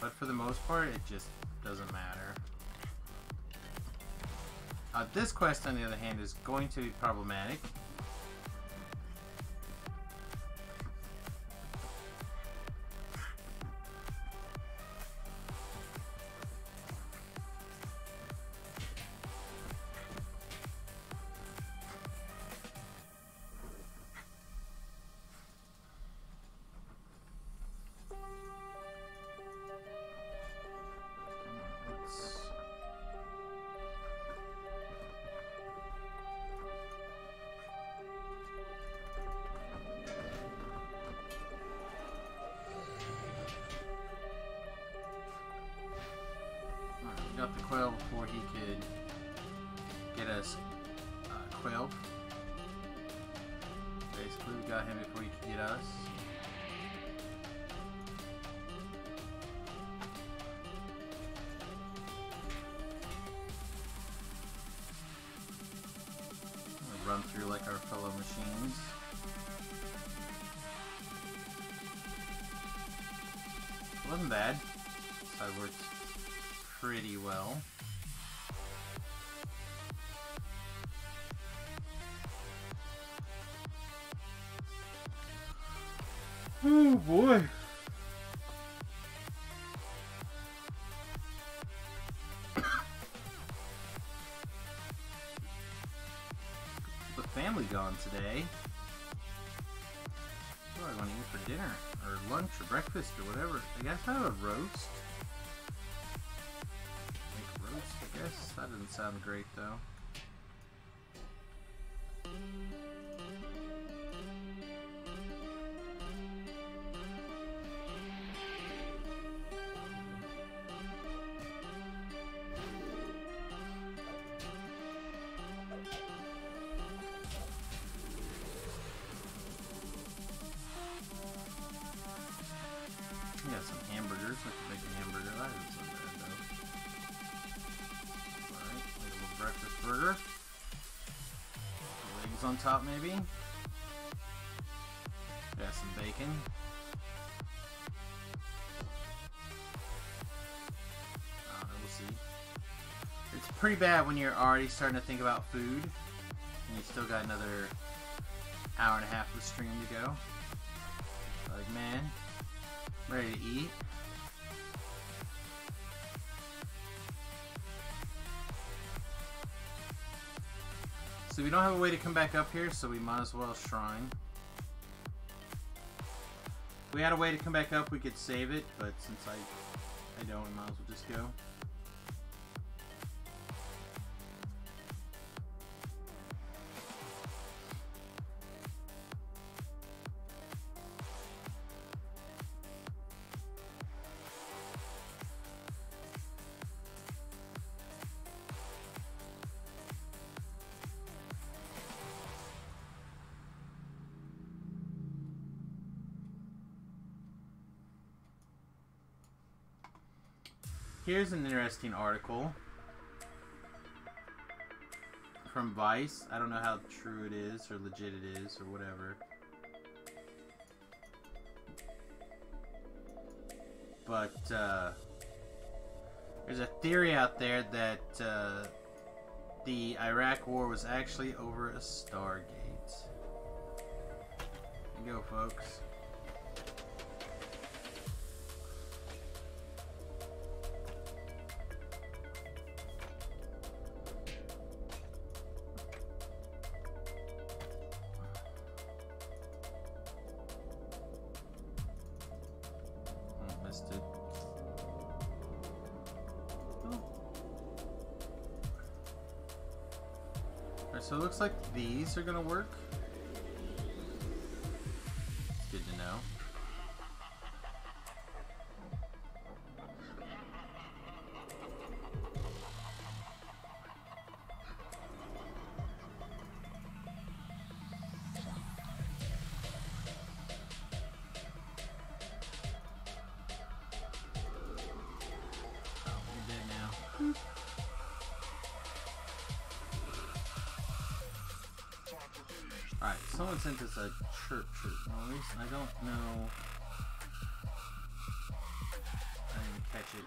But for the most part, it just doesn't matter. This quest, on the other hand, is going to be problematic. Quail before he could get us Quail. Basically, we got him before he could get us. We'll run through like our fellow machines. Wasn't bad. So it worked pretty well. Oh boy. The family gone today. What do I want to eat for dinner? Or lunch or breakfast or whatever. I guess I have a roast. Make roast, I guess. That doesn't sound great though. We got some hamburgers. I can make a hamburger. That isn't so bad though. Alright, make a little breakfast burger. Legs on top maybe. Got some bacon. I don't know, we'll see. It's pretty bad when you're already starting to think about food and you still got another hour and a half of the stream to go. Like, man, ready to eat. So we don't have a way to come back up here, so we might as well shrine. If we had a way to come back up, we could save it, but since I don't, we might as well just go. Here's an interesting article from Vice. I don't know how true it is or legit it is or whatever. But there's a theory out there that the Iraq War was actually over a Stargate. There you go, folks. So it looks like these are gonna work. It's good to know. Oh, you're dead now. Alright, someone sent us a chirp noise. I don't know. I didn't catch it.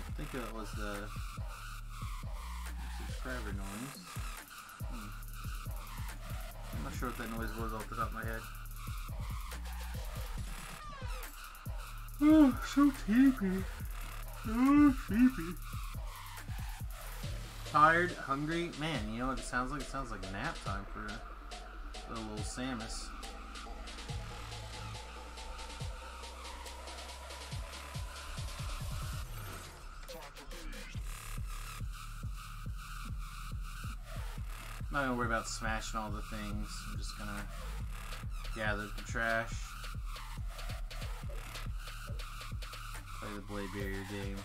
I think it was the subscriber noise. I'm not sure what that noise was off the top of my head. Oh, so sleepy. So sleepy. Tired, hungry, man. You know what it sounds like? It sounds like nap time for little Samius. I'm not gonna worry about smashing all the things. I'm just gonna gather the trash. Play the Blade Barrier game.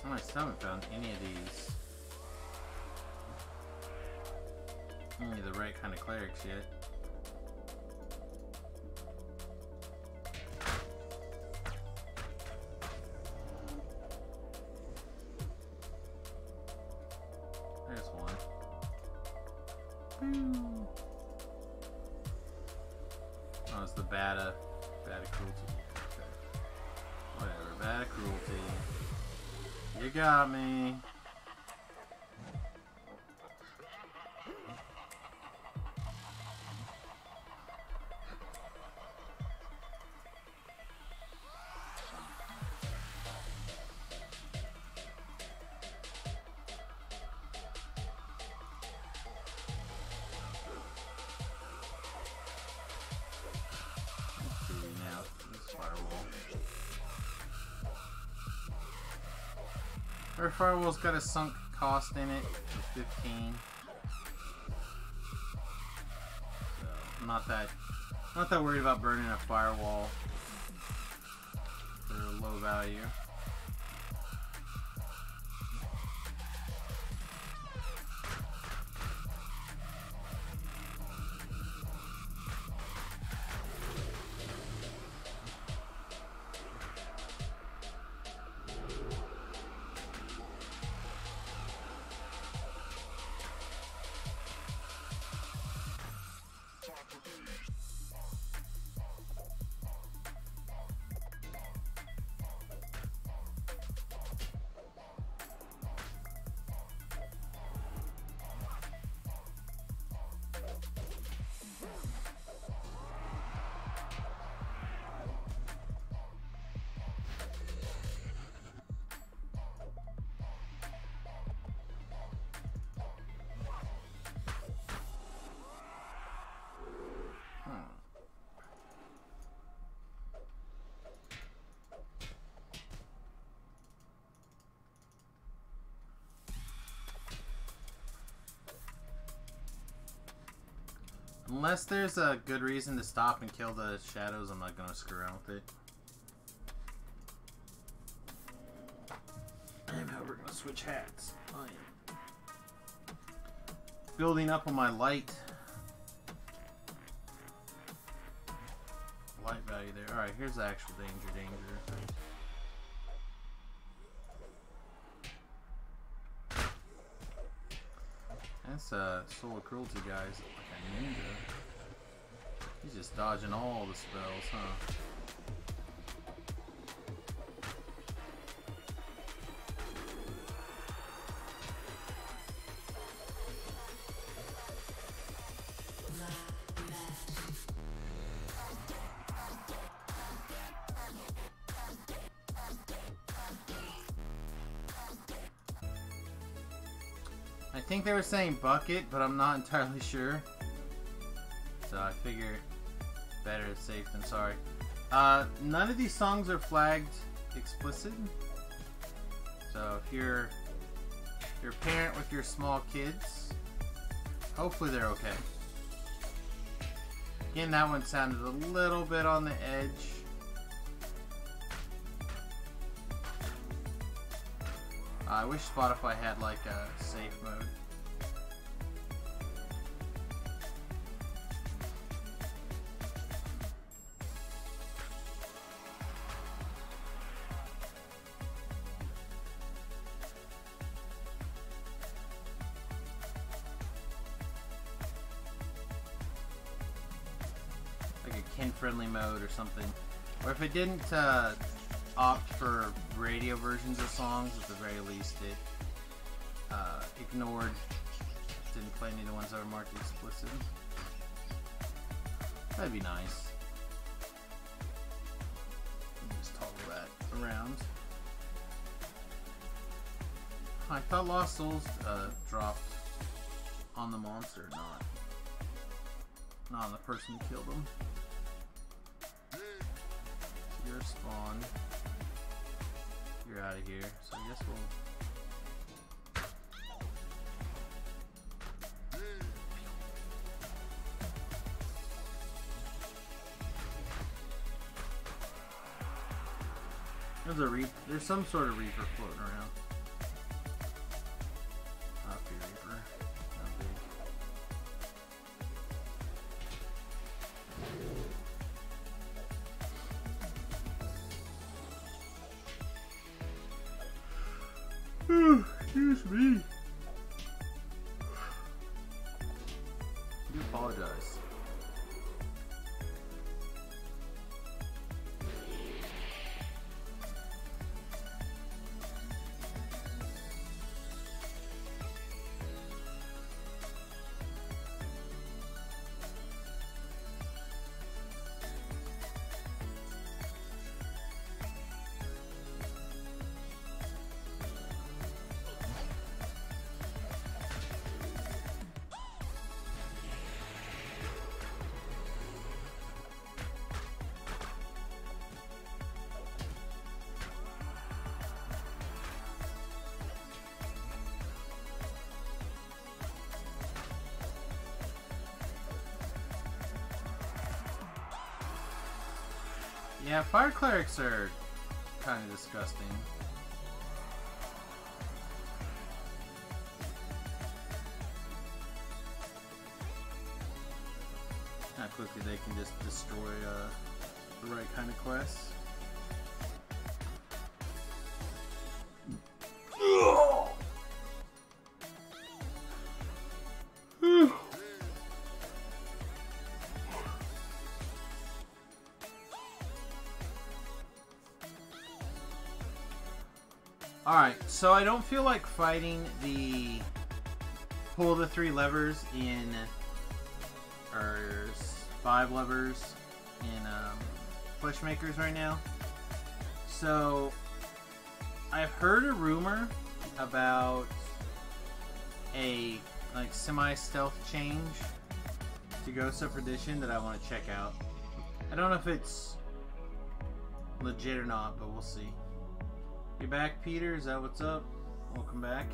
Oh, I still haven't found any of these. Only the right kind of clerics yet. There's one. Oh, it's the Bata cruelty. Okay. Whatever, Bata cruelty. You got me. Let's see now. This firewall. Our firewall's got a sunk cost in it of 15. So I'm not that worried about burning a firewall for a low value. Unless there's a good reason to stop and kill the shadows, I'm not going to screw around with it. And now we're going to switch hats. I am building up on my light value there. Alright, here's the actual danger. That's Soul of Cruelty, guys. Like a ninja. He's just dodging all the spells, huh? I think they were saying bucket, but I'm not entirely sure. So I figure better safe than sorry. None of these songs are flagged explicit. So if you're a parent with your small kids, hopefully they're okay. Again, that one sounded a little bit on the edge. I wish Spotify had like a safe mode. Like a kid-friendly mode or something. Or if it didn't opt for radio versions of songs, at the very least it ignored didn't play any of the ones that were marked explicit. That'd be nice. Just toggle that around. I thought Lost Souls dropped on the monster, not on the person who killed him. So you're spawn. You're out of here. So I guess we'll. There's some sort of Reaper floating around. Not a Reaper. Not big. Excuse me. I do apologize. Yeah, fire clerics are kind of disgusting. How quickly they can just destroy the right kind of quests. Alright, so I don't feel like fighting the pull the 3 levers in, or 5 levers in Fleshmakers right now. So I've heard a rumor about a like semi-stealth change to Ghost of Perdition that I want to check out. I don't know if it's legit or not, but we'll see. You back, Peter? Is that what's up? Welcome back.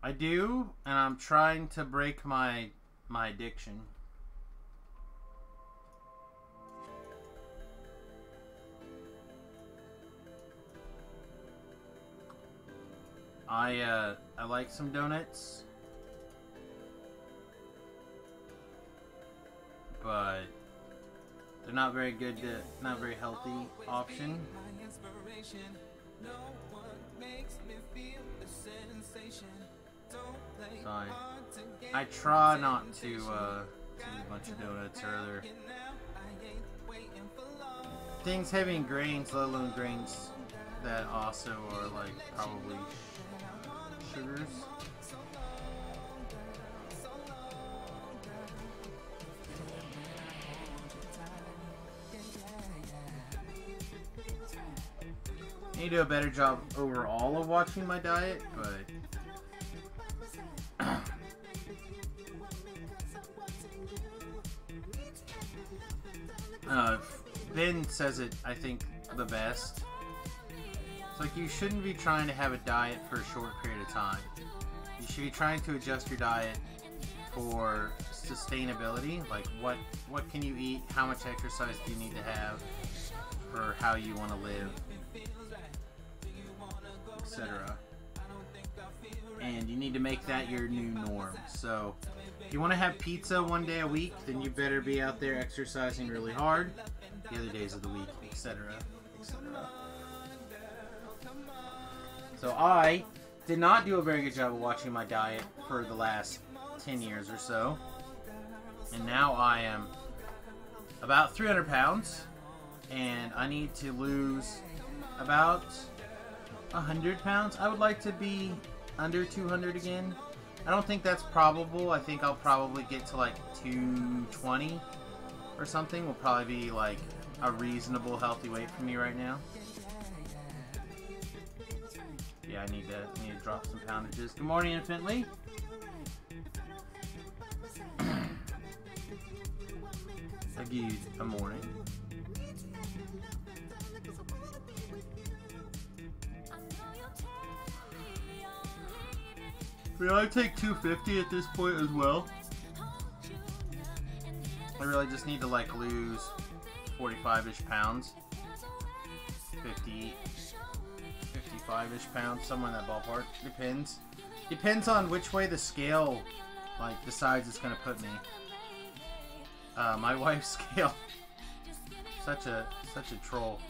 I do, and I'm trying to break my addiction. I like some donuts, but they're not very good, not very healthy option. So I try not to eat a bunch of donuts or other things heavy in grains, let alone grains that also are like probably sugars. I need to do a better job overall of watching my diet, but Ben says it, I think, the best. It's like you shouldn't be trying to have a diet for a short period of time. You should be trying to adjust your diet for sustainability. Like what can you eat? How much exercise do you need to have for how you want to live? etc. And you need to make that your new norm. So if you want to have pizza one day a week, then you better be out there exercising really hard the other days of the week, etc. etc. So I did not do a very good job of watching my diet for the last 10 years or so. And now I am about 300 pounds. And I need to lose about 100 pounds. I would like to be under 200 again. I don't think that's probable. I think I'll probably get to like 220 or something. Will probably be like a reasonable healthy weight for me right now. Yeah, I need to drop some poundages. Good morning, Infinitely. Good morning. Will I take 250 at this point as well? I really just need to like lose 45-ish pounds. 55-ish pounds, somewhere in that ballpark. Depends. Depends on which way the scale like decides it's gonna put me. My wife's scale, such a troll.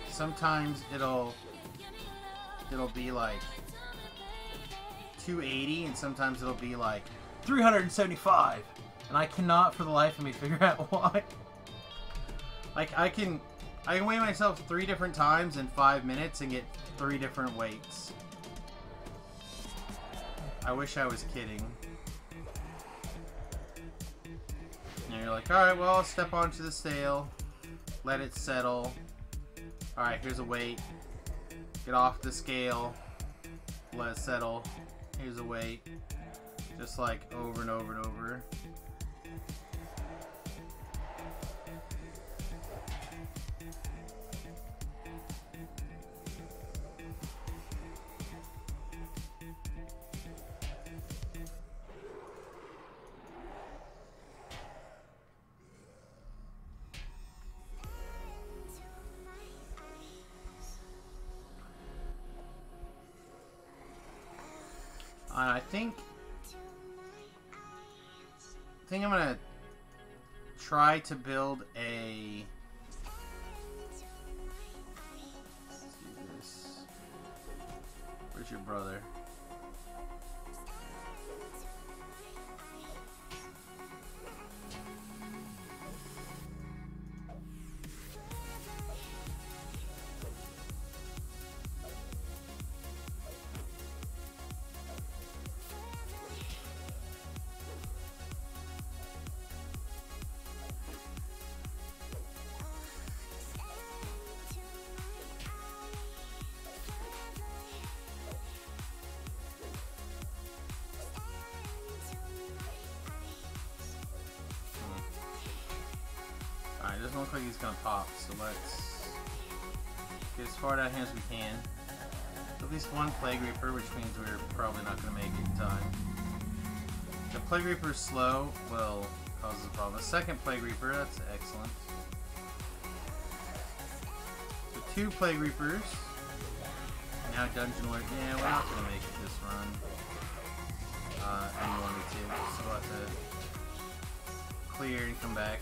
Sometimes it'll be like 280, and sometimes it'll be like 375, and I cannot for the life of me figure out why. Like I can weigh myself 3 different times in 5 minutes and get 3 different weights. I wish I was kidding. And you're like, alright, well, I'll step onto the scale, let it settle. Alright, here's a weight. Get off the scale, let it settle. Here's a weight. Just like over and over and over. I think I'm gonna try to build a. Let's do this. Where's your brother? Alright, doesn't look like he's gonna pop, so let's get as far down here as we can. At least one Plague Reaper, which means we're probably not gonna make it in time. The Plague Reaper is slow, will cause a problem. A second Plague Reaper, that's excellent. So 2 Plague Reapers. Now Dungeon Lord. Yeah, we're not gonna make it this run. And 1 or 2, so we'll have to clear and come back.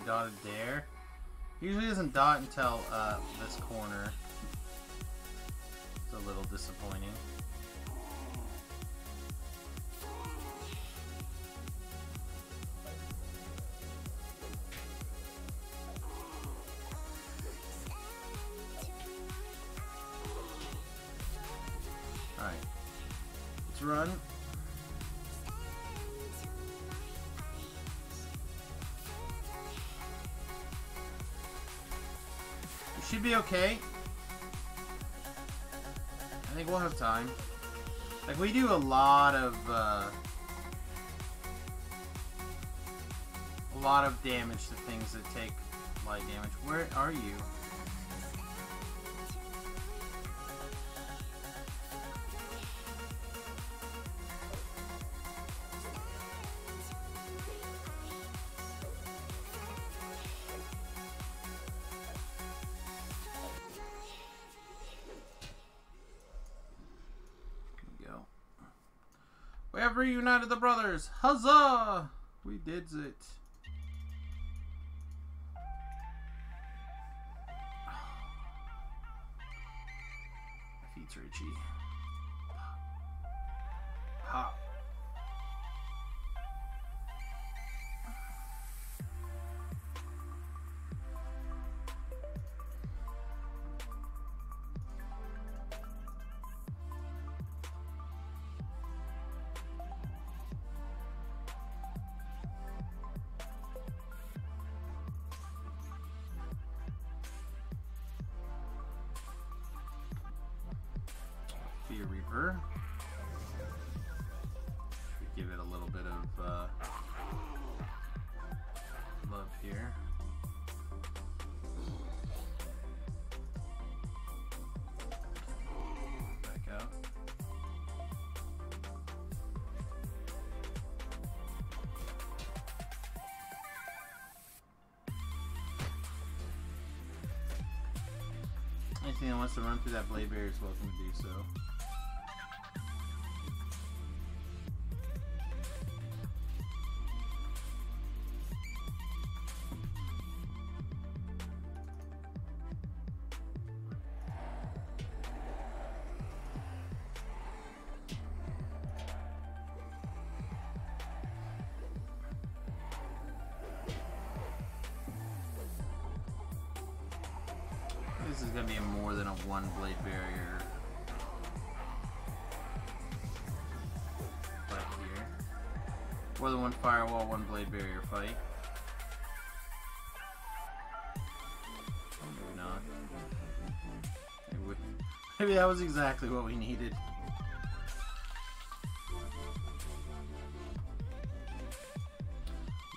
dotted there. He usually doesn't dot until this corner. It's a little disappointing. Alright. Let's run. Should be okay. I think we'll have time. Like, we do a lot of damage to things that take light damage. Where are you? We have reunited the brothers! Huzzah! We did it. My feet's itchy. Pop. Fear Reaper. Should we give it a little bit of love here. Back out. Anything that wants to run through that blade barrier is welcome to do so. This is going to be more than a one blade barrier fight here. More than one firewall, one blade barrier fight. Oh, maybe not. Maybe that was exactly what we needed.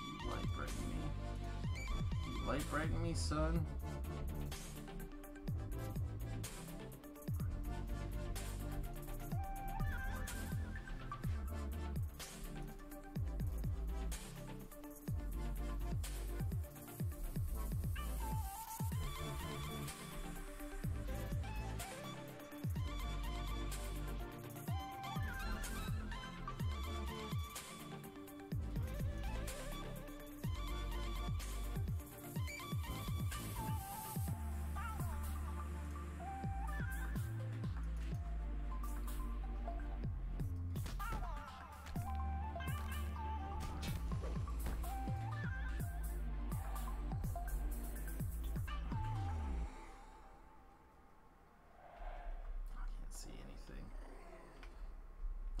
You light brighten me. You light brighten me, son.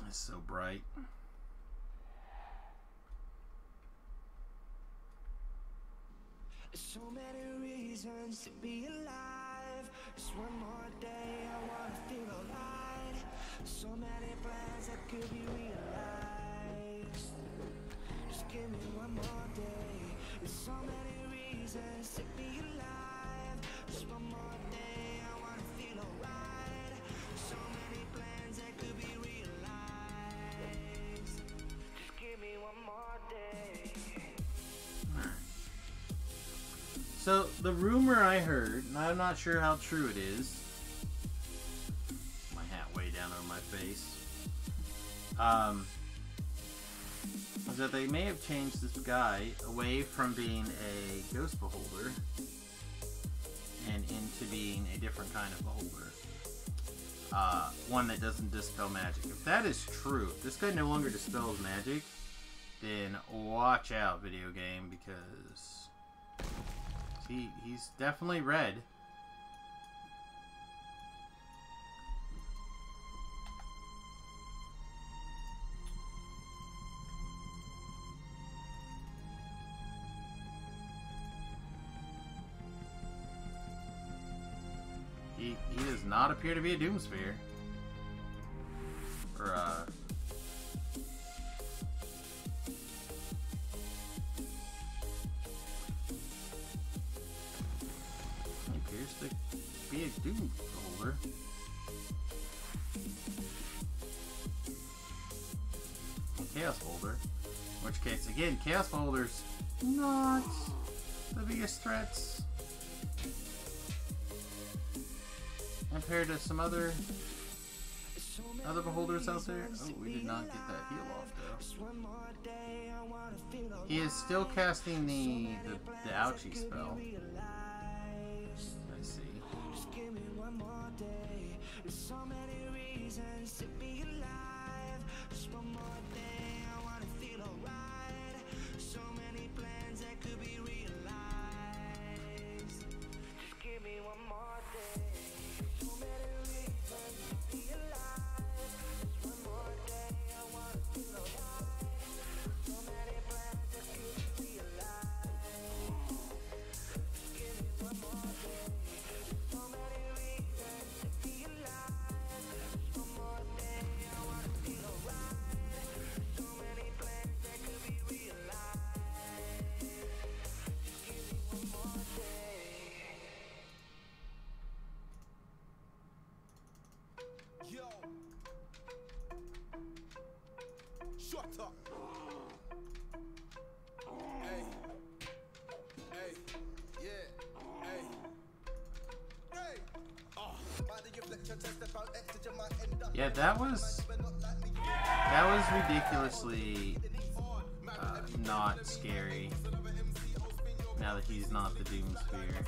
It's so bright. So many reasons to be alive. Just one more day, I wanna feel alright. So many plans that could be realized. Just give me one more day. There's so many reasons to be alive. Just one more day, I wanna feel alright. So many plans that could be realized. Just give me one more day. So, the rumor I heard, and I'm not sure how true it is, my hat way down over my face, is that they may have changed this guy away from being a ghost beholder and into being a different kind of beholder. One that doesn't dispel magic. If that is true, if this guy no longer dispels magic, then watch out, video game, because he's definitely red. He does not appear to be a Doomsphere. Or, he appears to be a Doom beholder. Chaos beholder. In which case, again, Chaos beholders not the biggest threats compared to some other beholders out there. Oh, we did not get that heal off though. He is still casting the ouchie spell. I see. Shut up. Hey. Hey. Yeah. Hey. Hey. Yeah, that was ridiculously not scary. Now that he's not the Doomsphere.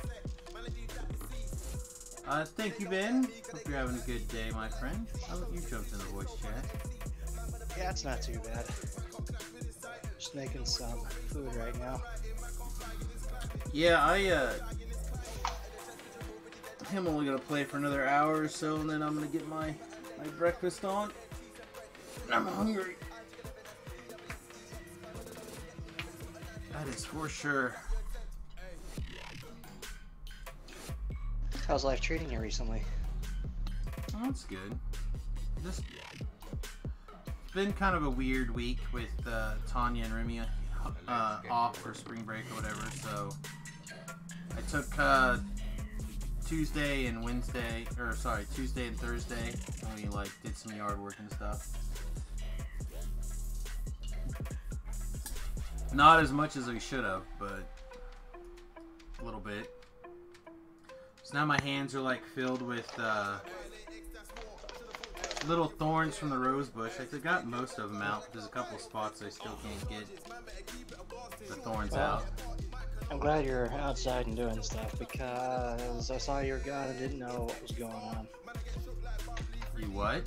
Thank you, Ben. Hope you're having a good day, my friend. You jumped in the voice chat. Yeah, it's not too bad. Just making some food right now. Yeah, I'm only gonna play for another hour or so, and then I'm gonna get my breakfast on. I'm hungry. That is for sure. How's life treating you recently? Oh, that's good. It's been kind of a weird week with Tanya and Remy off for spring break or whatever, so I took Tuesday and Thursday, and we did some yard work and stuff. Not as much as we should have, but a little bit. So now my hands are filled with little thorns from the rose bush. I got most of them out, but there's a couple spots I still can't get the thorns out. I'm glad you're outside and doing stuff, because I saw you were gone and didn't know what was going on. You what?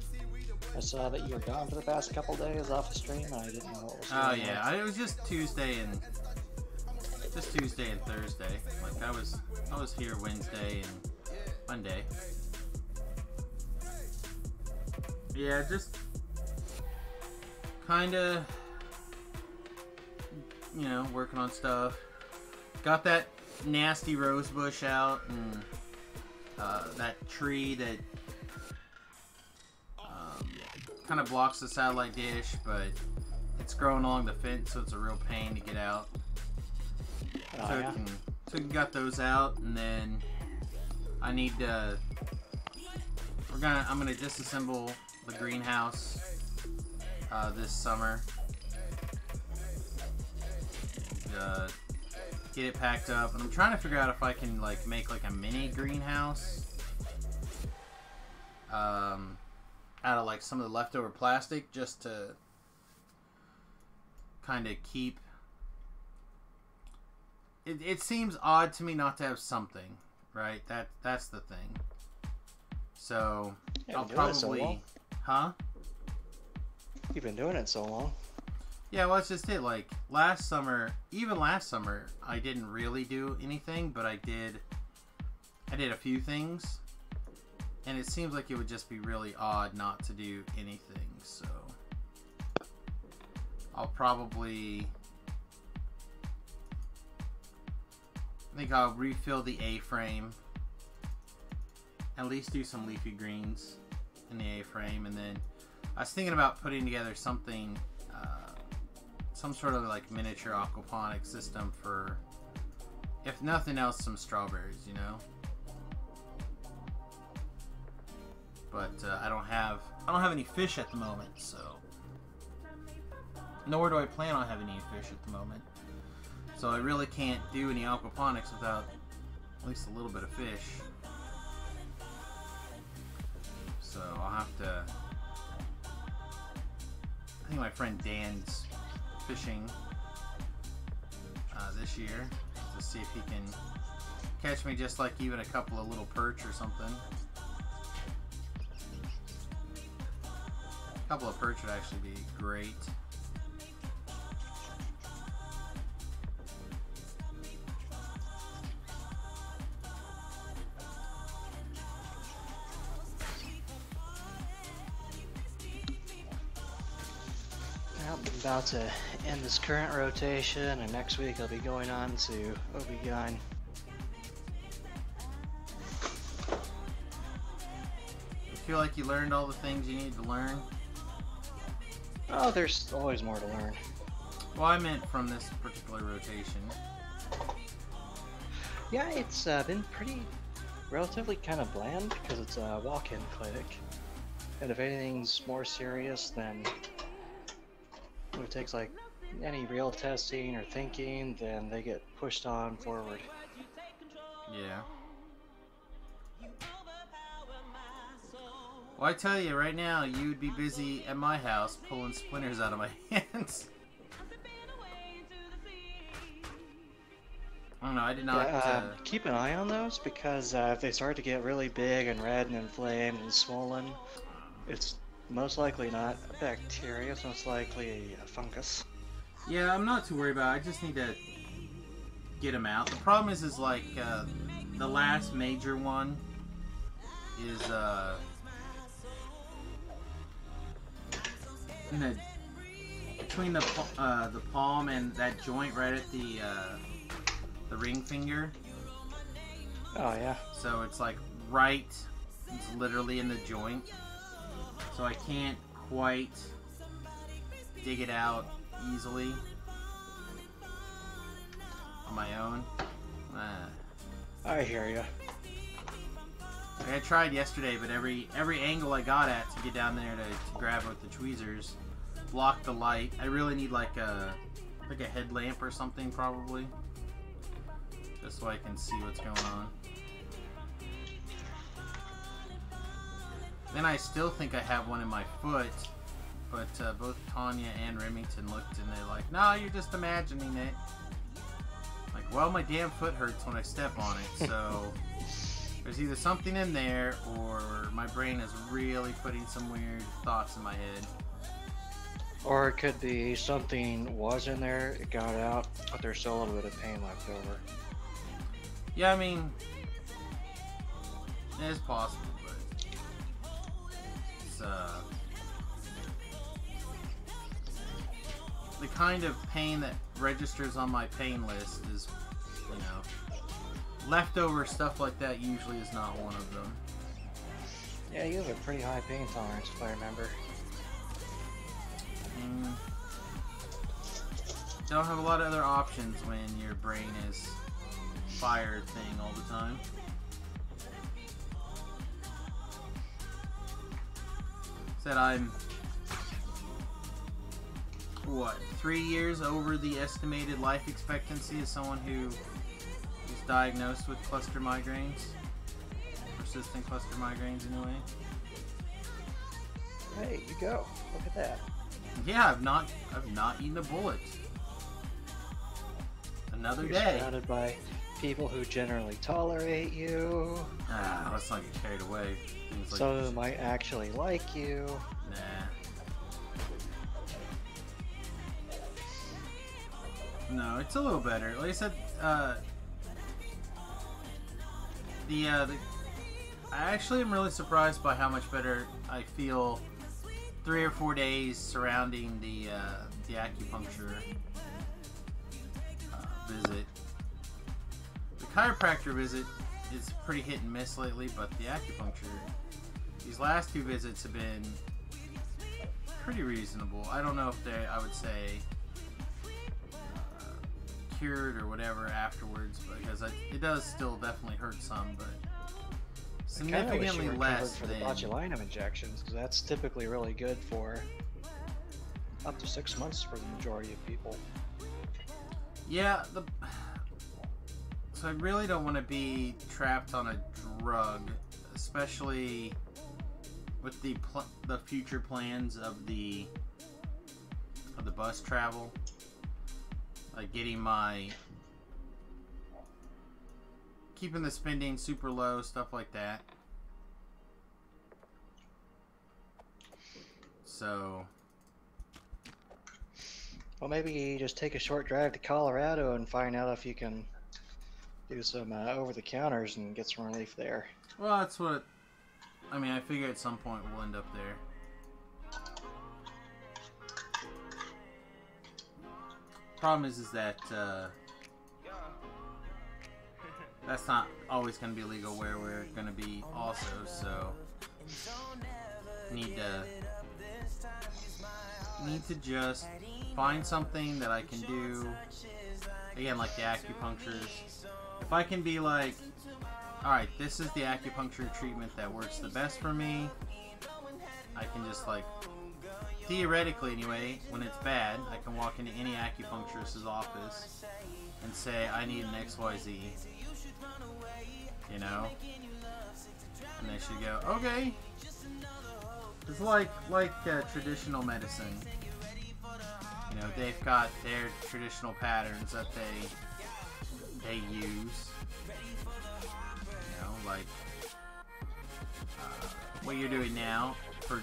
I saw that you were gone for the past couple days off the stream, and I didn't know what was going on. Oh yeah, it was just Tuesday and Thursday. I was here Wednesday and Monday. Yeah, just kinda, working on stuff. Got that nasty rose bush out, and that tree that kind of blocks the satellite dish, but it's growing along the fence, so it's a real pain to get out. So we got those out, and then I need to. I'm gonna disassemble the greenhouse this summer. And, get it packed up, and I'm trying to figure out if I can make a mini greenhouse out of some of the leftover plastic, just to kind of keep... It seems odd to me not to have something, right? That's the thing. So, Yeah, I'll been doing it so probably... long. Huh? You've been doing it so long. Yeah, well, that's just it. Like, last summer, I didn't really do anything, but I did a few things. And it seems like it would just be really odd not to do anything, so... I'll probably... I think I'll refill the A-frame. At least do some leafy greens in the A-frame, and then I was thinking about putting together something, some sort of like miniature aquaponic system for, if nothing else, some strawberries, you know. But I don't have any fish at the moment, so nor do I plan on having any fish at the moment. So I really can't do any aquaponics without at least a little bit of fish. So I'll have to... I think my friend Dan's fishing this year to see if he can catch me just like even a couple of little perch or something. A couple of perch would actually be great. I'm about to end this current rotation, and next week I'll be going on to OB-GYN. You feel like you learned all the things you need to learn? Oh, there's always more to learn. Well, I meant from this particular rotation. Yeah, it's been pretty relatively kind of bland because it's a walk-in clinic. And if anything's more serious, then when it takes like any real testing or thinking, then they get pushed on forward. Yeah. Well, I tell you, right now, you would be busy at my house pulling splinters out of my hands. I don't know, I did not... Yeah, keep an eye on those, because if they start to get really big and red and inflamed and swollen, it's most likely not a bacteria, it's most likely a fungus. Yeah, I'm not too worried about it. I just need to get them out. The problem is like, the last major one is, in the, between the palm and that joint right at the ring finger. Oh, yeah. So it's like right, it's literally in the joint. So I can't quite dig it out easily on my own. I hear ya. I tried yesterday, but every angle I got at to get down there to grab it with the tweezers blocked the light. I really need like a headlamp or something probably, just so I can see what's going on. Then I still think I have one in my foot, but both Tanya and Remington looked and they're like, "No, you're just imagining it." Like, well, my damn foot hurts when I step on it, so there's either something in there or my brain is really putting some weird thoughts in my head. Or it could be something was in there, it got out, but there's still a little bit of pain left over. Yeah, I mean, it is possible, but it's the kind of pain that registers on my pain list is, you know, leftover stuff like that usually is not one of them. Yeah, you have a pretty high pain tolerance, if I remember. Don't have a lot of other options when your brain is fire thing all the time. Said I'm, what, 3 years over the estimated life expectancy of someone who is diagnosed with cluster migraines. Persistent cluster migraines, anyway. Hey, you go. Look at that. Yeah, I've not eaten a bullet. Another You're day. surrounded by people who generally tolerate you. Ah, let's not get carried away. Things like Some of them might actually like you. Nah. No, it's a little better. Like I said, I actually am really surprised by how much better I feel 3 or 4 days surrounding the acupuncture visit. The chiropractor visit is pretty hit and miss lately, but the acupuncture, these last 2 visits have been pretty reasonable. I don't know if I would say cured or whatever afterwards, because it does still definitely hurt some, but significantly less for than the botulinum injections, because that's typically really good for up to 6 months for the majority of people. Yeah, so I really don't want to be trapped on a drug, especially with the future plans of the bus travel. Like keeping the spending super low, stuff like that. So, well, maybe just take a short drive to Colorado and find out if you can do some over-the-counters and get some relief there. well, that's what I mean. I figure at some point we'll end up there. Problem is that that's not always going to be legal where we're going to be also, so need to just find something that I can do, again, like the acupunctures. If I can be like, alright, this is the acupuncture treatment that works the best for me, I can just, like, theoretically anyway, when it's bad, I can walk into any acupuncturist's office and say, I need an XYZ, you know? And they should go, okay. It's like traditional medicine. You know, they've got their traditional patterns that they use. You know, like what you're doing now for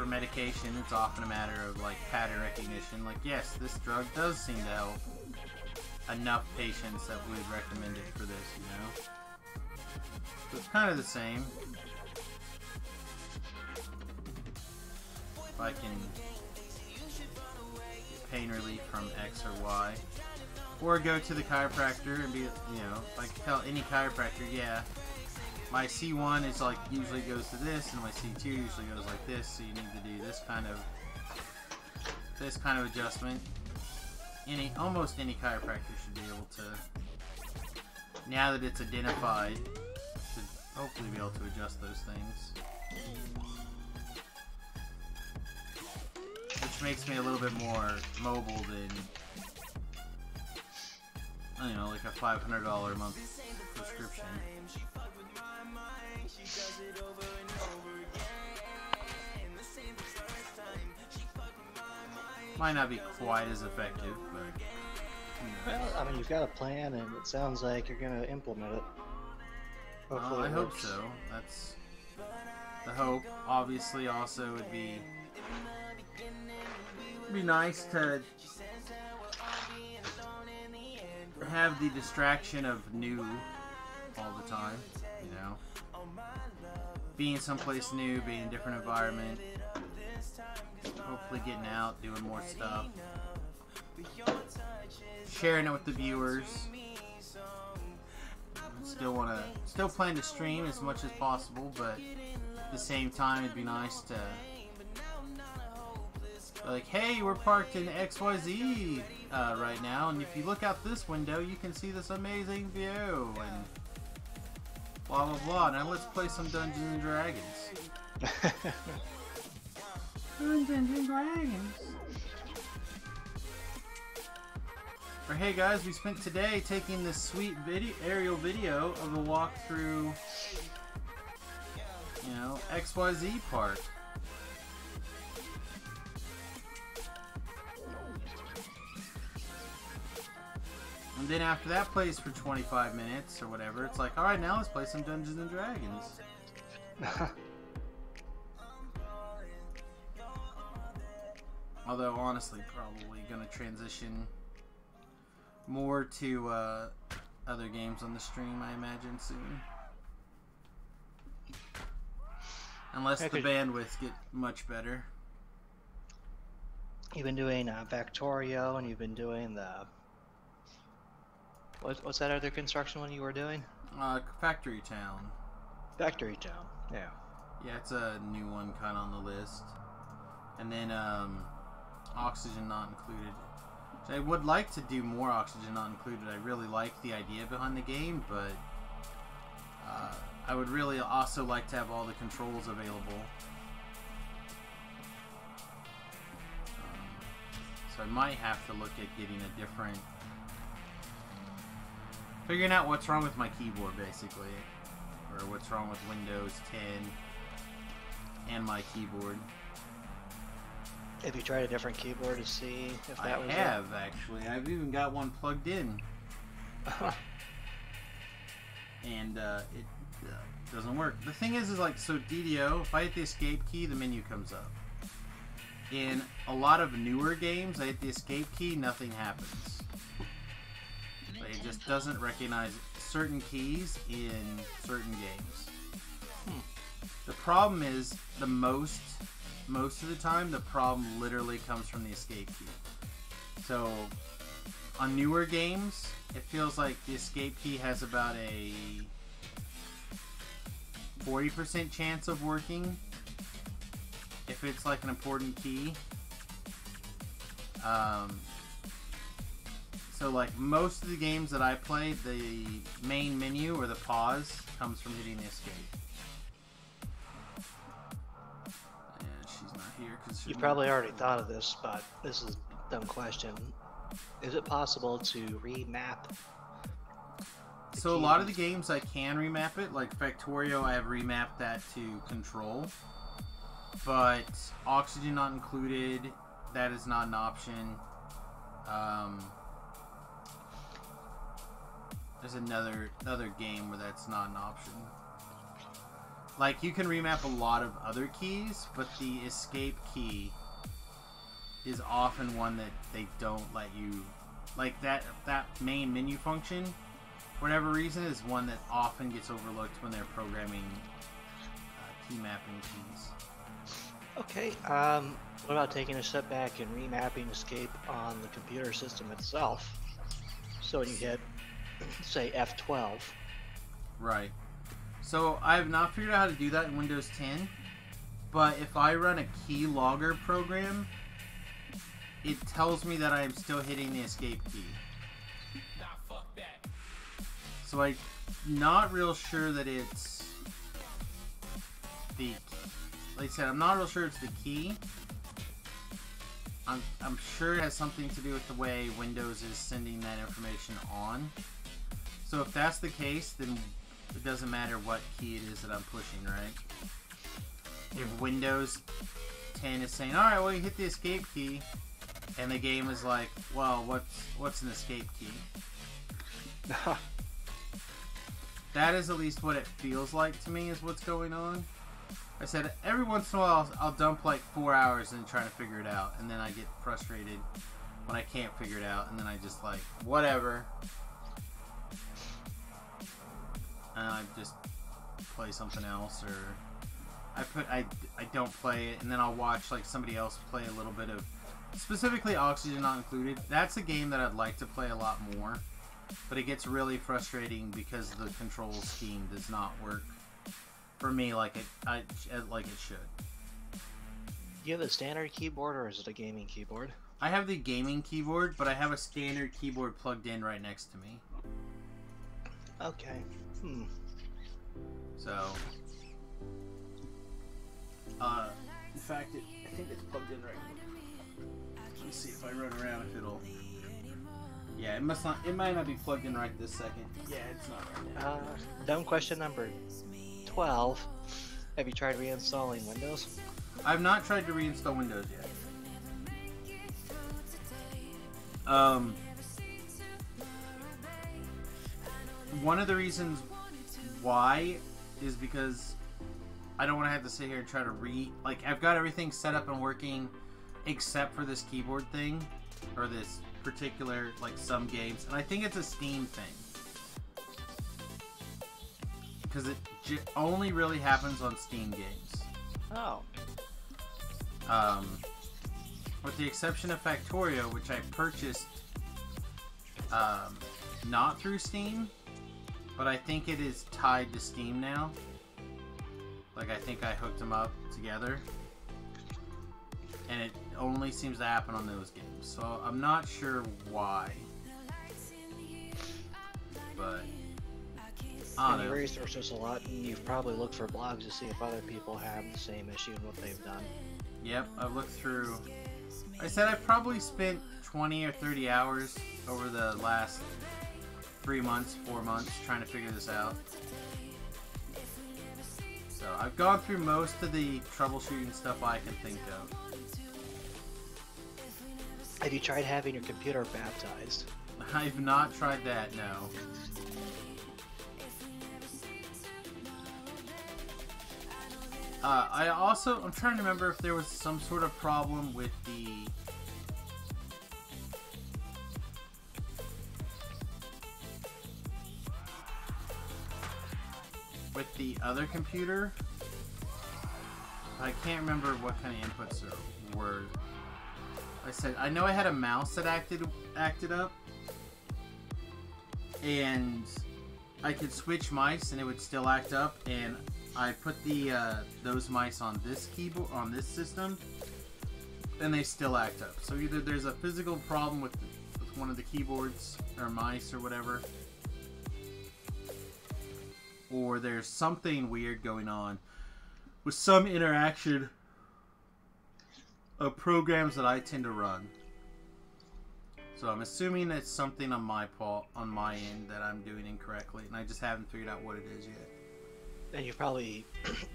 medication, it's often a matter of like pattern recognition. Like, yes, this drug does seem to help enough patients that we would recommend it for this, you know? So it's kind of the same. If I can get pain relief from X or Y. Or go to the chiropractor and be, you know, like tell any chiropractor, yeah, my C1 is like usually goes to this, and my C2 usually goes like this, so you need to do this kind of adjustment. Almost any chiropractor should be able to, now that it's identified, should hopefully be able to adjust those things. Which makes me a little bit more mobile than, I don't know, like a $500 a month prescription. Might not be quite as effective, but well, I mean, you've got a plan, and it sounds like you're going to implement it. Hopefully I hope so. That's the hope. Obviously, also it'd be nice to have the distraction of new all the time, you know, being someplace new, being in a different environment, hopefully getting out, doing more stuff, sharing it with the viewers. Still plan to stream as much as possible, but at the same time it'd be nice to be like, hey, we're parked in XYZ right now, and if you look out this window you can see this amazing view, and blah blah blah. Now let's play some Dungeons and Dragons. Dungeons and Dragons. Or hey guys, we spent today taking this sweet aerial video of the walk through, you know, XYZ Park. And then after that plays for 25 minutes or whatever, it's like, alright, now let's play some Dungeons and Dragons. Although, honestly, probably going to transition more to other games on the stream, I imagine, soon. Unless the bandwidth get much better. You've been doing Factorio, and you've been doing the... What's that other construction one you were doing? Factory Town. Factory Town, yeah. Yeah, it's a new one kind of on the list. And then, Oxygen Not Included. So I would like to do more Oxygen Not Included. I really like the idea behind the game, but I would really also like to have all the controls available. So I might have to look at getting a different... Figuring out what's wrong with my keyboard, basically. Or what's wrong with Windows 10 and my keyboard. Have you tried a different keyboard to see if that was I have, actually. I've even got one plugged in. And it doesn't work. The thing is like, so DDO, if I hit the escape key, the menu comes up. In a lot of newer games, I hit the escape key, nothing happens. Like, it just doesn't recognize certain keys in certain games. The problem is, most of the time, the problem literally comes from the escape key. So, on newer games, it feels like the escape key has about a 40% chance of working if it's like an important key. So like most of the games that I play, the main menu or the pause comes from hitting the escape. And she's not here because you probably already thought of this, but this is a dumb question. Is it possible to remap? So a lot of the games I can remap it, like Factorio, I have remapped that to Control. But Oxygen Not Included, that is not an option. There's another game where that's not an option. Like, you can remap a lot of other keys, but the escape key is often one that they don't let you... Like, that main menu function, for whatever reason, is one that often gets overlooked when they're programming key mapping keys. Okay, what about taking a step back and remapping escape on the computer system itself? So when you hit, say, F12. Right. So I have not figured out how to do that in Windows 10, but if I run a keylogger program, it tells me that I am still hitting the escape key. Nah, fuck that. So I'm not real sure that it's the... Like I said, I'm not real sure it's the key. I'm sure it has something to do with the way Windows is sending that information on. So if that's the case, then it doesn't matter what key it is that I'm pushing, right? If Windows 10 is saying, alright, well, you hit the escape key, and the game is like, well, what's an escape key? That is at least what it feels like to me is what's going on. I said every once in a while I'll dump like 4 hours in trying to figure it out, and then I get frustrated when I can't figure it out, and then I just like, whatever. And I just play something else, or I don't play it, and then I'll watch like somebody else play a little bit of, specifically Oxygen Not Included. That's a game that I'd like to play a lot more, but it gets really frustrating because the control scheme does not work for me like it should. Do you have a standard keyboard or is it a gaming keyboard? I have the gaming keyboard, but I have a standard keyboard plugged in right next to me. Okay. So, in fact, I think it's plugged in right now. Let me see if I run around if it'll. Yeah, it must not. It might not be plugged in right this second. Yeah, it's not right now. Dumb question number 12. Have you tried reinstalling Windows? I've not tried to reinstall Windows yet. one of the reasons why is because I don't want to have to sit here and try to like, I've got everything set up and working except for this keyboard thing, or this particular, like, some games, and I think it's a Steam thing. Because it only really happens on Steam games. Oh. With the exception of Factorio, which I purchased not through Steam, but I think it is tied to Steam now. Like, I think I hooked them up together. And it only seems to happen on those games. So I'm not sure why. But I don't know. You research a lot, and you've probably looked for blogs to see if other people have the same issue and what they've done. Yep, I've looked through. I said I've probably spent 20 or 30 hours over the last 3 months, 4 months trying to figure this out. So I've gone through most of the troubleshooting stuff I can think of. Have you tried having your computer baptized? I've not tried that, no. I'm trying to remember if there was some sort of problem with the other computer. I can't remember what kind of inputs there were. I know I had a mouse that acted up, and I could switch mice and it would still act up, and I put those mice on this keyboard, on this system, and they still act up. So either there's a physical problem with one of the keyboards or mice or whatever, or there's something weird going on with some interaction of programs that I tend to run. So I'm assuming it's something on my end that I'm doing incorrectly, and I just haven't figured out what it is yet. And you've probably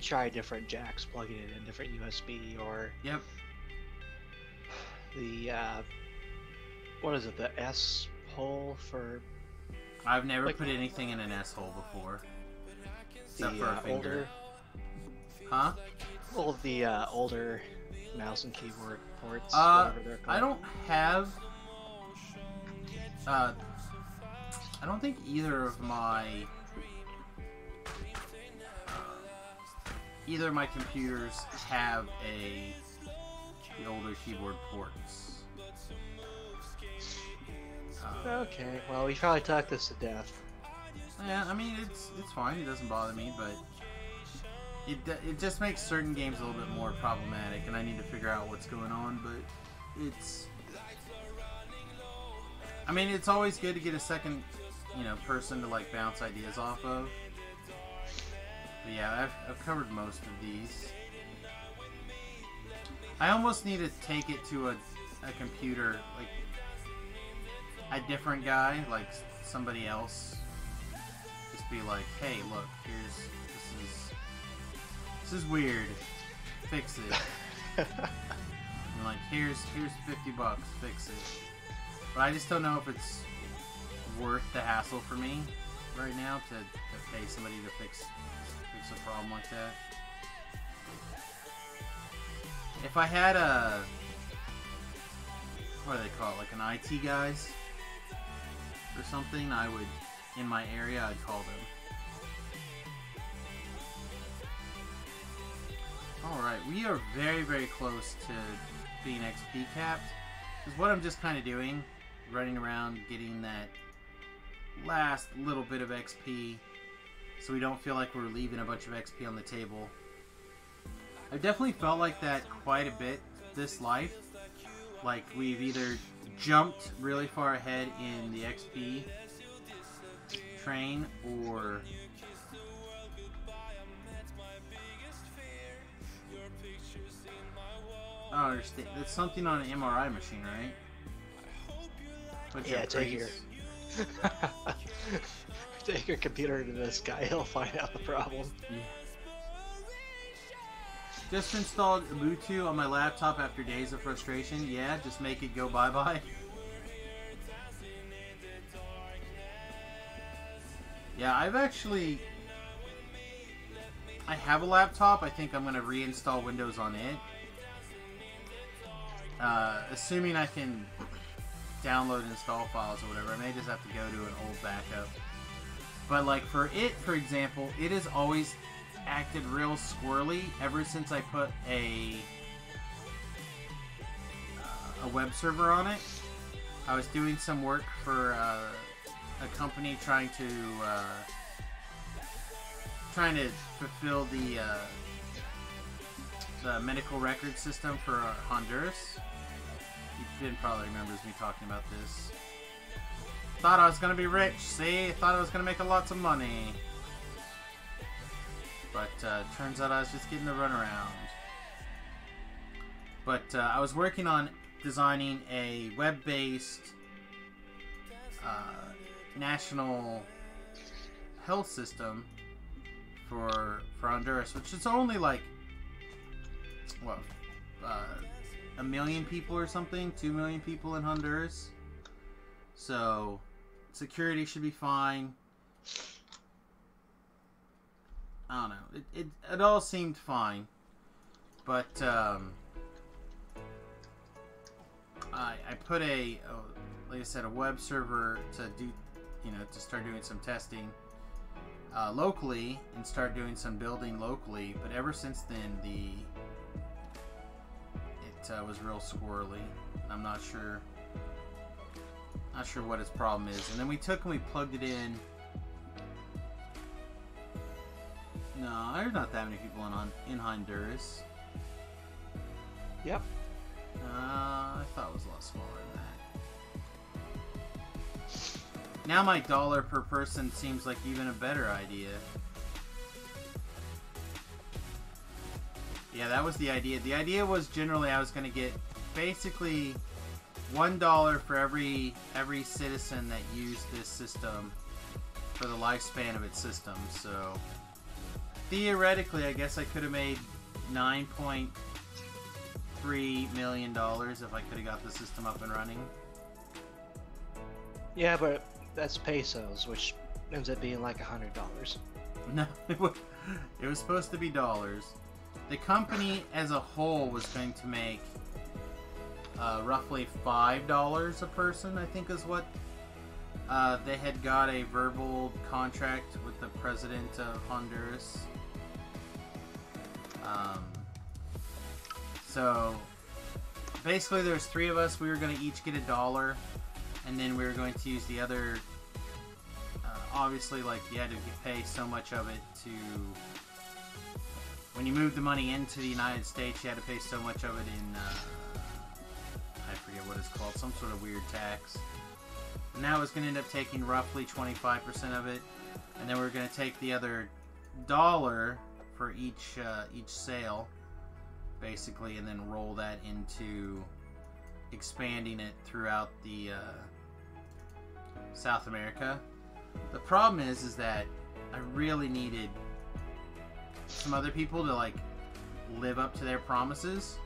tried different jacks, plugging it in different USB, or yep, the what is it, the S hole for? I've never put anything in an S hole before, except for a finger. Older, huh? Well, the older mouse and keyboard ports. I don't have. I don't think either of my computers have the older keyboard ports. Okay, well, we probably talked this to death. Yeah, I mean, it's fine. It doesn't bother me, but it just makes certain games a little bit more problematic, and I need to figure out what's going on. But I mean, it's always good to get a second, person to, like, bounce ideas off of. But yeah, I've covered most of these. I almost need to take it to a computer, like a different guy, like somebody else. Just be like, hey, look, this is weird. Fix it. And like, here's $50, fix it. But I just don't know if it's worth the hassle for me right now to pay somebody to fix a problem like that. If I had what do they call it, like an IT guys or something, I would, in my area, I'd call them. Alright, we are very, very close to being XP capped. Because what I'm just kind of doing, running around getting that last little bit of XP so we don't feel like we're leaving a bunch of XP on the table. I've definitely felt like that quite a bit this life. Like, we've either jumped really far ahead in the XP train, or I don't understand. It's something on an MRI machine, right? Yeah, take your computer to this guy, he'll find out the problem. Yeah. Just installed Ubuntu on my laptop after days of frustration. Yeah, just make it go bye-bye. Yeah, I have a laptop. I think I'm going to reinstall Windows on it. Assuming I can download and install files or whatever. I may just have to go to an old backup. But like for it, for example, it has always acted real squirrely ever since I put a web server on it. I was doing some work for a company trying to fulfill the medical record system for Honduras. Ben probably remembers me talking about this. Thought I was gonna be rich, see? Thought I was gonna make lots of money. But turns out I was just getting the runaround. But I was working on designing a web-based national health system for Honduras, which is only like what, 1 million people or something, 2 million people in Honduras. So security should be fine. I don't know. It all seemed fine, but I put like I said, a web server to do, to start doing some testing locally and start doing some building locally. But ever since then, it was real squirrely. I'm not sure what its problem is. And then we plugged it in. No, there's not that many people in Honduras. Yep. I thought it was a lot smaller than that. Now my dollar per person seems like even a better idea. Yeah, that was the idea. The idea was generally I was going to get basically $1 for every citizen that used this system for the lifespan of its system. So theoretically, I guess I could have made $9.3 million if I could have got the system up and running. Yeah, but that's pesos, which ends up being like $100. No, it was supposed to be dollars. The company as a whole was going to make roughly $5 a person, I think is what they had got a verbal contract with the president of Honduras. So basically there's 3 of us. We were going to each get $1, and then we were going to use the other, obviously, like, you had to pay so much of it to, when you moved the money into the United States, you had to pay so much of it in, I forget what it's called, some sort of weird tax. And that was going to end up taking roughly 25% of it, and then we were going to take the other $1 for each sale, basically, and then roll that into expanding it throughout the South America. The problem is that I really needed some other people to like live up to their promises,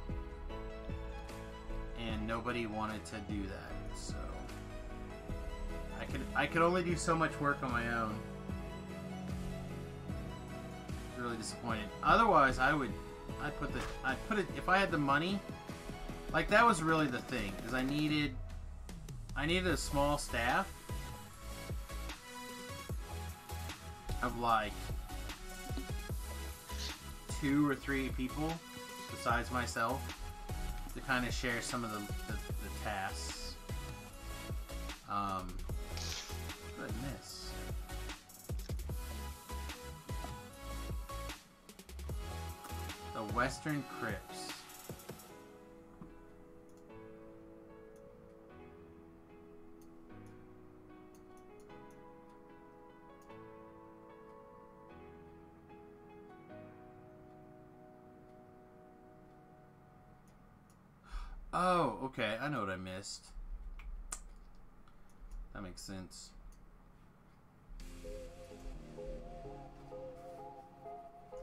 and nobody wanted to do that. So I could only do so much work on my own. Really disappointed. Otherwise, I'd put it if I had the money. Like, that was really the thing, is I needed a small staff of like 2 or 3 people besides myself to kind of share some of the tasks. Good miss. The Western Crypts. Oh, okay. I know what I missed. That makes sense.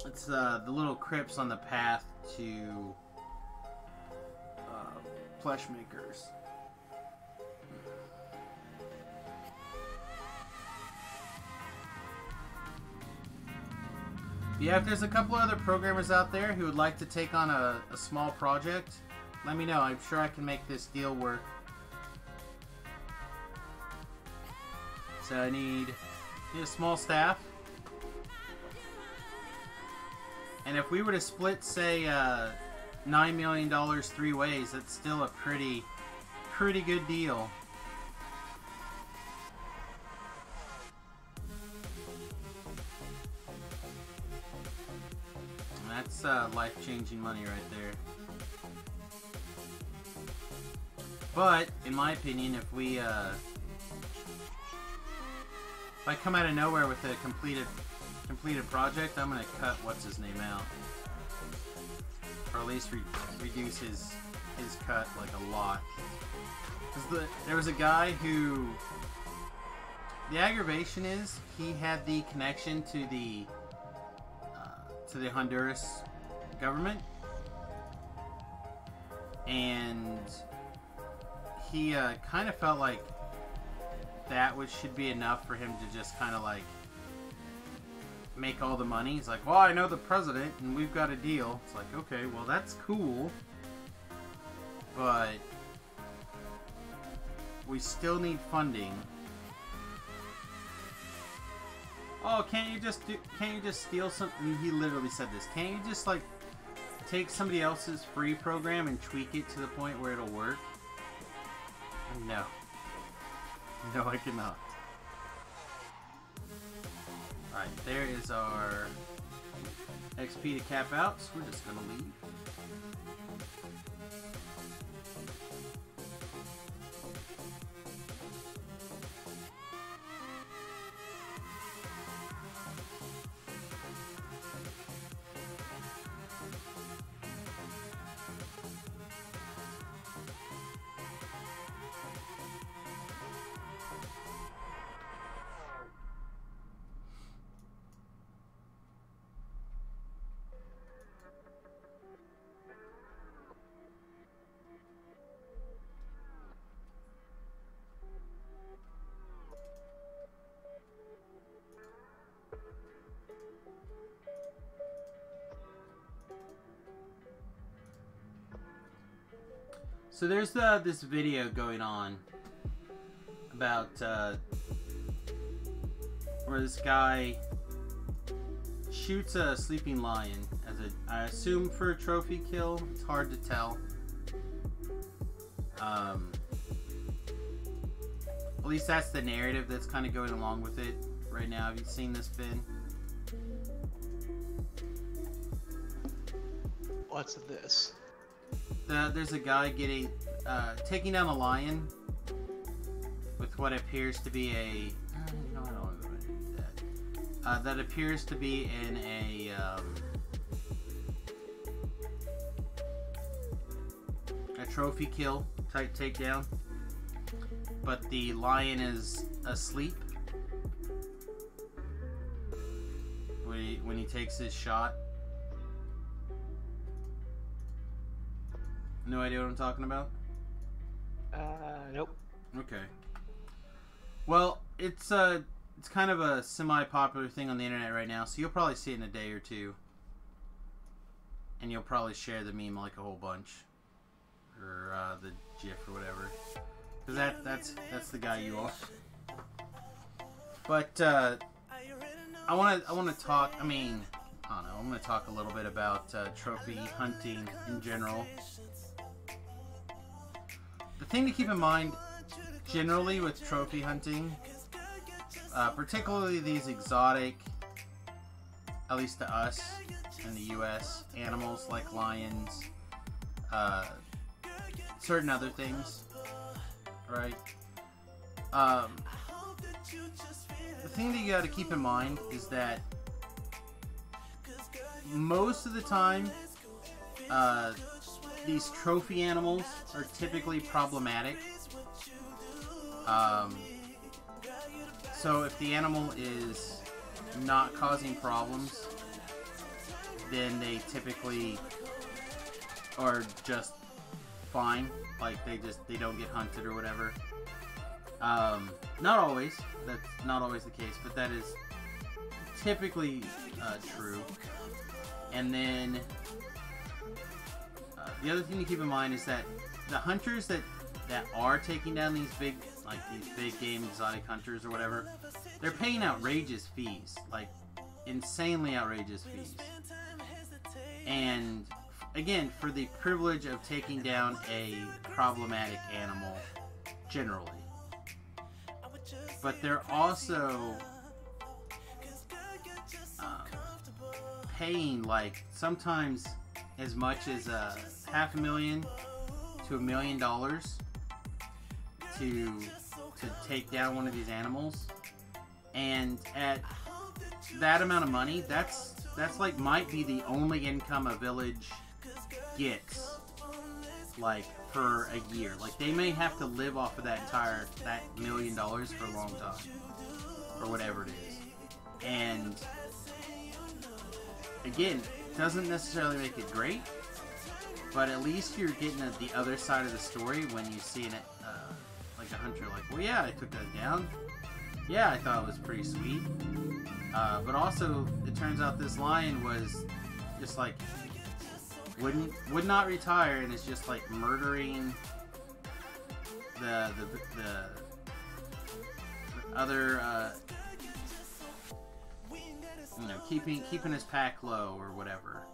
It's the little crypts on the path to flesh makers. Yeah, if there's a couple other programmers out there who would like to take on a small project, let me know. I'm sure I can make this deal work. So I need a small staff. And if we were to split, say, $9 million 3 ways, that's still a pretty good deal. And that's life-changing money right there. But, in my opinion, if I come out of nowhere with a completed project, I'm gonna cut what's his name out, or at least reduce his cut like a lot. Because there was a guy who, the aggravation is he had the connection to the Honduras government, and he kind of felt like that should be enough for him to just kind of like make all the money. He's like, well, I know the president and we've got a deal. It's like, okay, well, that's cool, but we still need funding. Oh, can't you just steal something? He literally said this. Can't you just like take somebody else's free program and tweak it to the point where it'll work? No. No, I cannot. Alright, there is our XP to cap out, so we're just gonna leave. So there's this video going on about where this guy shoots a sleeping lion as I assume for a trophy kill. It's hard to tell. At least that's the narrative that's kind of going along with it right now. Have you seen this, Finn? What's this? There's a guy taking down a lion with what appears to be a... No, I don't want to do that. That appears to be in a trophy kill type takedown, but the lion is asleep when he takes his shot. No idea what I'm talking about? Nope. Okay. Well, it's kind of a semi-popular thing on the internet right now, so you'll probably see it in a day or two. And you'll probably share the meme like a whole bunch. Or the GIF or whatever. Because that's the guy you are. But I wanna talk, I don't know, I'm gonna talk a little bit about trophy hunting in general. The thing to keep in mind, generally with trophy hunting, particularly these exotic, at least to us in the US, animals like lions, certain other things, right? The thing that you gotta keep in mind is that most of the time, these trophy animals are typically problematic. So if the animal is not causing problems, then they typically are just fine. Like they don't get hunted or whatever. Not always. That's not always the case, but that is typically true. And then the other thing to keep in mind is that the hunters that are taking down these big game exotic hunters or whatever, they're paying outrageous fees, like insanely outrageous fees. And again, for the privilege of taking down a problematic animal generally. But they're also paying like sometimes as much as $500,000 to $1 million to take down one of these animals. And at that amount of money, that's like might be the only income a village gets, like, for a year. Like, they may have to live off of that $1 million for a long time, or whatever it is. And again, doesn't necessarily make it great, but at least you're getting at the other side of the story when you see it, like a hunter, like, well, yeah, I took that down. Yeah, I thought it was pretty sweet. But also, it turns out this lion was just like would not retire, and is just like murdering the other, you know, keeping his pack low or whatever.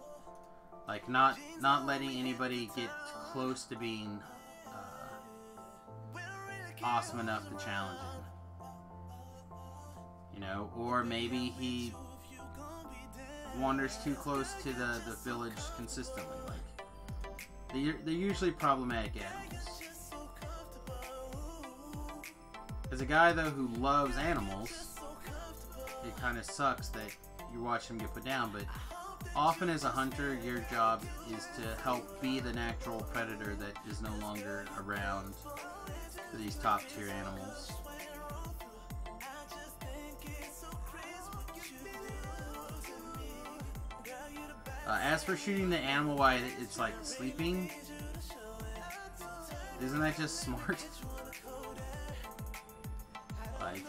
Like not letting anybody get close to being awesome enough to challenge him. You know, or maybe he wanders too close to the village consistently. Like, they're usually problematic animals. As a guy, though, who loves animals, it kind of sucks that you watch them get put down, but often as a hunter, your job is to help be the natural predator that is no longer around for these top-tier animals. As for shooting the animal while it's like sleeping, isn't that just smart? Like,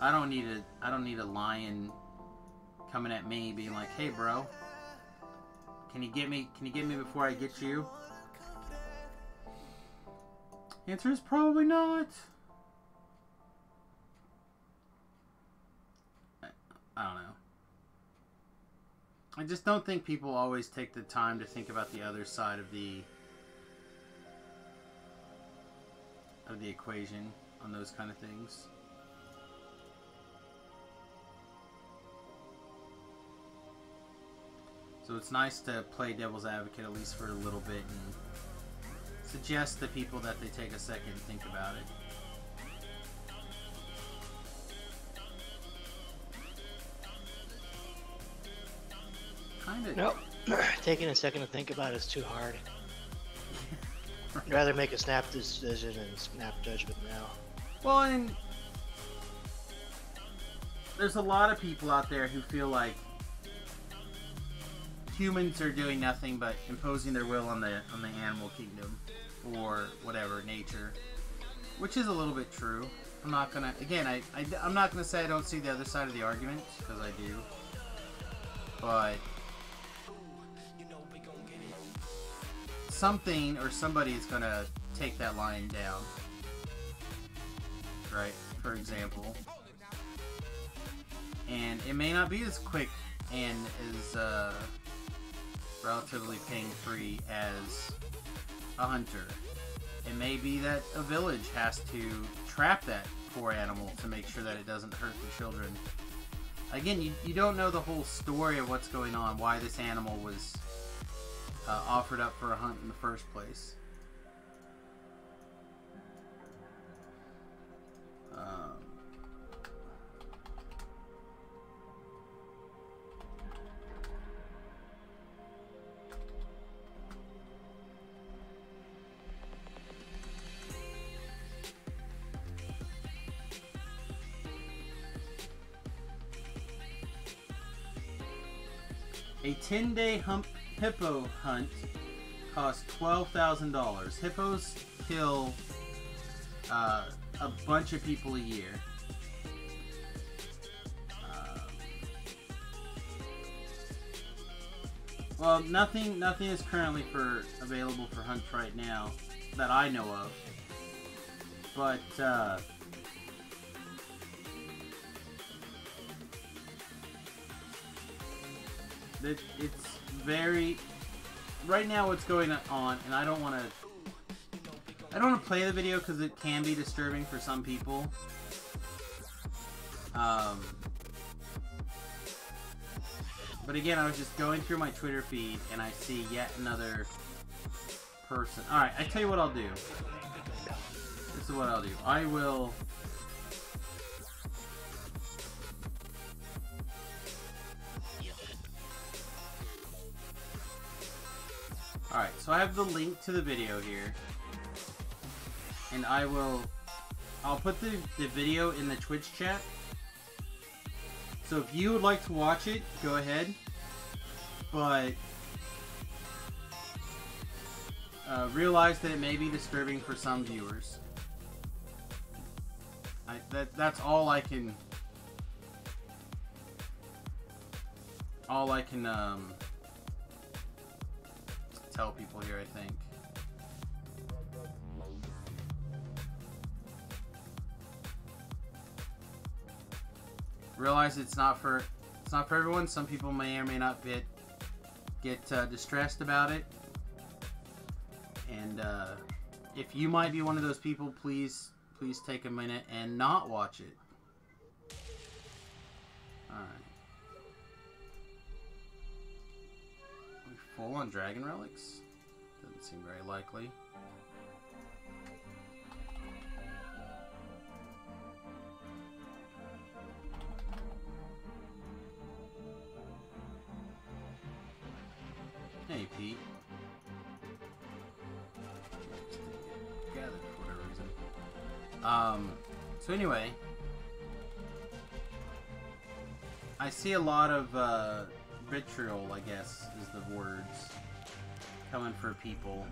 I don't need a lion coming at me being like, "Hey, bro, can you get me before I get you?" Answer is probably not. I don't know. I just don't think people always take the time to think about the other side of the equation on those kind of things. So it's nice to play devil's advocate at least for a little bit and suggest to people that they take a second to think about it. Nope. Taking a second to think about it is too hard. I'd rather make a snap decision and snap judgment now. Well, and there's a lot of people out there who feel like humans are doing nothing but imposing their will on the animal kingdom or whatever, nature, which is a little bit true. I'm not gonna, again, I'm not gonna say I don't see the other side of the argument, because I do, but something or somebody is gonna take that lion down, right? For example, and it may not be as quick and as relatively pain-free as a hunter. It may be that a village has to trap that poor animal to make sure that it doesn't hurt the children. Again, you don't know the whole story of what's going on, why this animal was offered up for a hunt in the first place. A 10-day hippo hunt costs $12,000. Hippos kill a bunch of people a year. Well, nothing is currently available for hunt right now that I know of. But it's very right now what's going on, and I don't want to play the video because it can be disturbing for some people. But again, I was just going through my Twitter feed and I see yet another person. Alright, I tell you what I'll do. This is what I'll do. I will... Alright, so I have the link to the video here. And I'll put the video in the Twitch chat. So if you would like to watch it, go ahead. But realize that it may be disturbing for some viewers. That's all I can tell people here, I think. Realize it's not for everyone. Some people may or may not get distressed about it. And if you might be one of those people, please take a minute and not watch it. Alright. We full on dragon relics? Doesn't seem very likely. Hey, Pete. Gathered for whatever reason. So anyway, I see a lot of vitriol, I guess, is the words coming for people.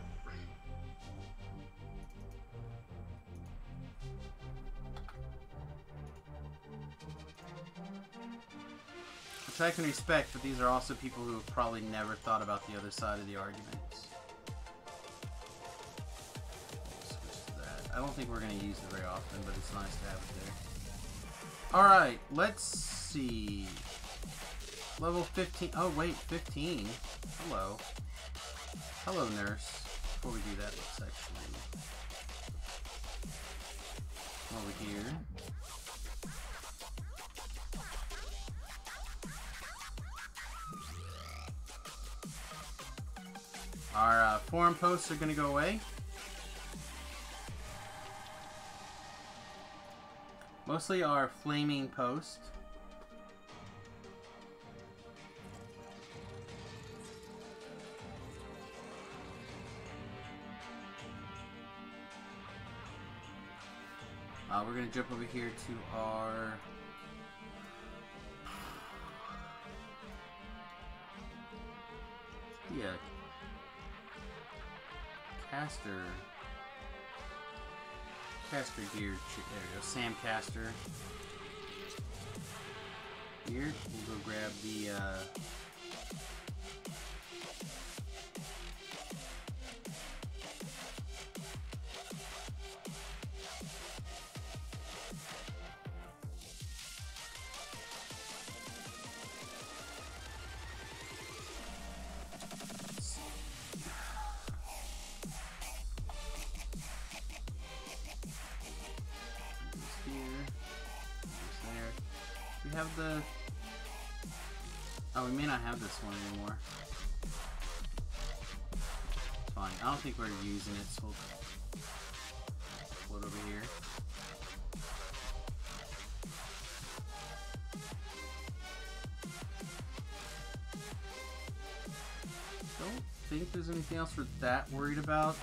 Which I can respect, but these are also people who have probably never thought about the other side of the argument. Switch to that. I don't think we're going to use it very often, but it's nice to have it there. Alright, let's see. Level 15. Oh, wait, 15. Hello. Hello, nurse. Before we do that, let's actually come over here. Our forum posts are going to go away. Mostly our flaming post. We're going to jump over here to our... Yeah. Caster gear. There we go. Sam Caster. Here. We'll go grab the have the... Oh, we may not have this one anymore. It's fine. I don't think we're using it, so we'll put it over here. Don't think there's anything else we're that worried about.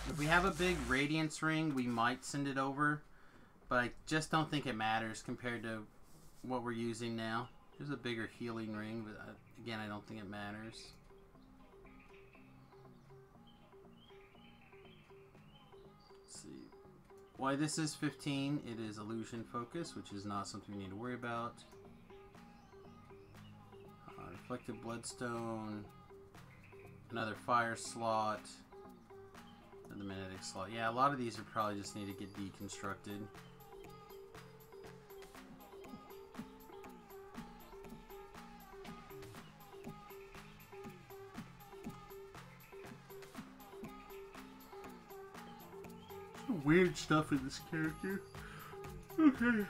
If we have a big Radiance ring, we might send it over. But I just don't think it matters compared to what we're using now. There's a bigger healing ring, but again, I don't think it matters. Let's see. Why this is 15, it is illusion focus, which is not something we need to worry about. Reflected bloodstone. Another fire slot. Another magnetic slot. Yeah, a lot of these would probably just need to get deconstructed. Some weird stuff in this character. Okay.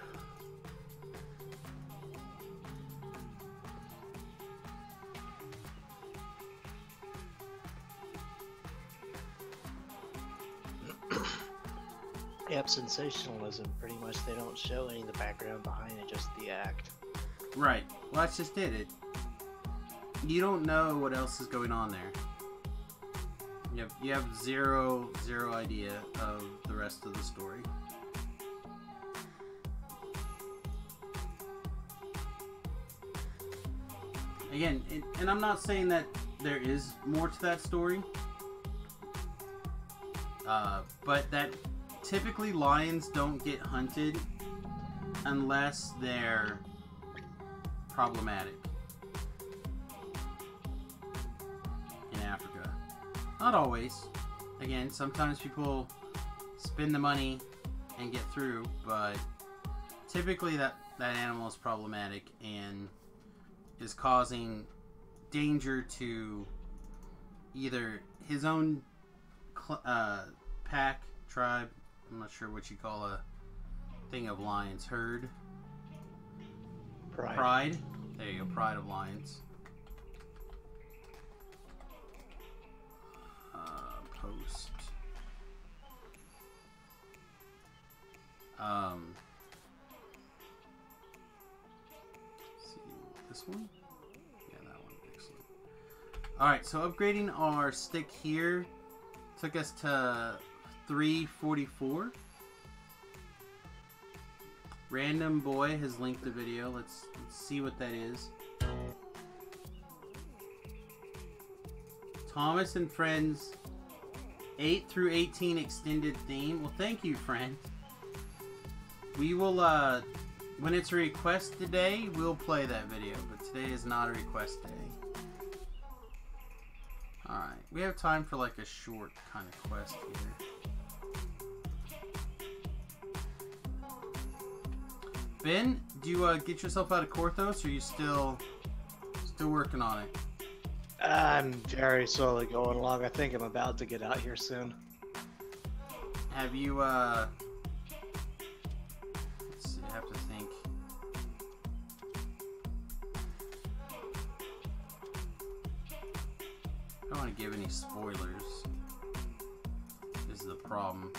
Yep, sensationalism. Pretty much they don't show any of the background behind it, just the act. Right. Well, that's just it. You don't know what else is going on there. You have zero idea of the rest of the story. Again, and I'm not saying that there is more to that story, but that typically lions don't get hunted unless they're problematic in Africa. Not always. Again, sometimes people spend the money and get through, but typically that animal is problematic and is causing danger to either his own pack, tribe, I'm not sure what you call a thing of lions, herd? Pride? There you go, pride of lions. Post. Let's see, this one? Yeah, that one, excellent. Alright, so upgrading our stick here took us to 344. Random Boy has linked the video. Let's see what that is. Thomas and Friends 8 through 18 extended theme. Well, thank you, friend. We will, when it's a request today, we'll play that video. But today is not a request day. Alright, we have time for like a short kind of quest here. Ben, do you get yourself out of Korthos, or are you still working on it? I'm very slowly going along. I think I'm about to get out here soon. Have you, let's see, I have to think. I don't want to give any spoilers. This is the problem.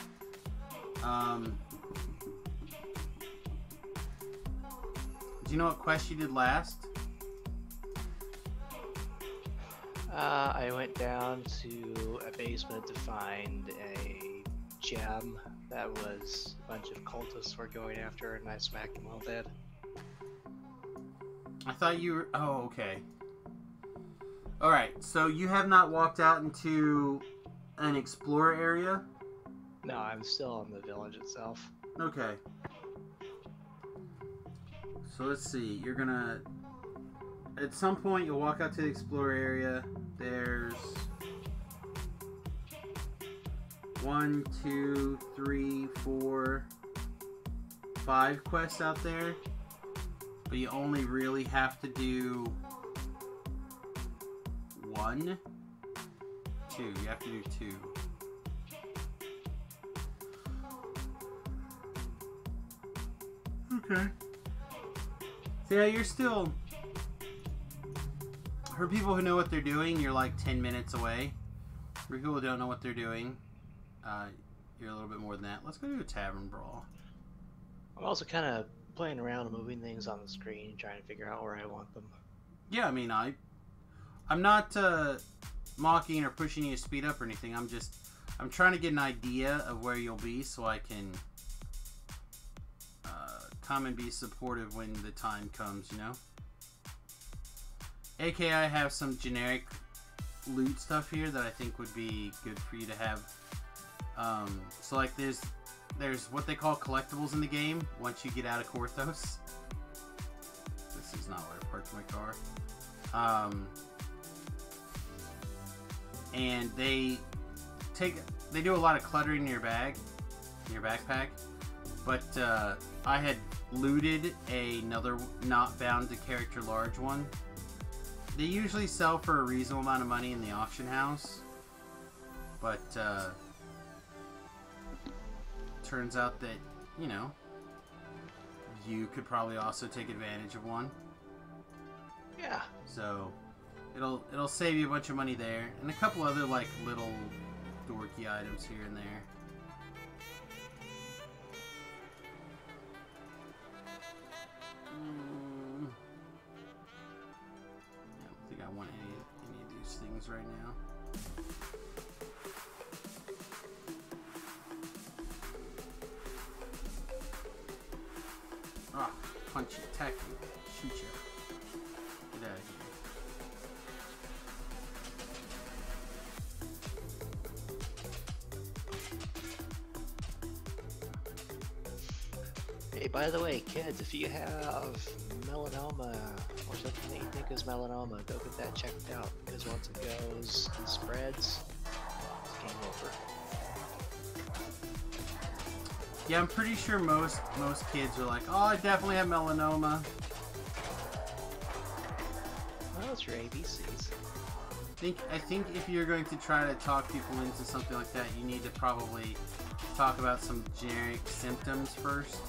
Do you know what quest you did last? I went down to a basement to find a gem that was a bunch of cultists were going after, and I smacked them all dead. I thought you were... Oh, okay. Alright, so you have not walked out into an explorer area? No, I'm still in the village itself. Okay. So let's see, you're gonna... At some point, you'll walk out to the explorer area. There's 1, 2, 3, 4, 5 quests out there. But you only really have to do 1, 2. You have to do 2. Okay. So yeah, you're still... For people who know what they're doing, you're like 10 minutes away. For people who don't know what they're doing, you're a little bit more than that. Let's go do a tavern brawl. I'm also kind of playing around and moving things on the screen, trying to figure out where I want them. Yeah, I mean, I'm not mocking or pushing you to speed up or anything. I'm trying to get an idea of where you'll be so I can come and be supportive when the time comes, you know? AKA, I have some generic loot stuff here that I think would be good for you to have. So like there's what they call collectibles in the game once you get out of Korthos. This is not where I parked my car. And they do a lot of cluttering in your bag, in your backpack. But I had looted another not bound to character large one. They usually sell for a reasonable amount of money in the auction house, but turns out that, you know, you could probably also take advantage of one. Yeah. So it'll save you a bunch of money there, and a couple other like little dorky items here and there. I don't think I want any of these things right now. Ah, punch you, attack you, shoot you. Get out of here. Hey, by the way, kids, if you have melanoma or something that you think is melanoma, go get that checked out, because once it goes and spreads, it's game over. Yeah, I'm pretty sure most kids are like, oh, I definitely have melanoma. Well, it's your ABCs. I think if you're going to try to talk people into something like that, you need to probably talk about some generic symptoms first.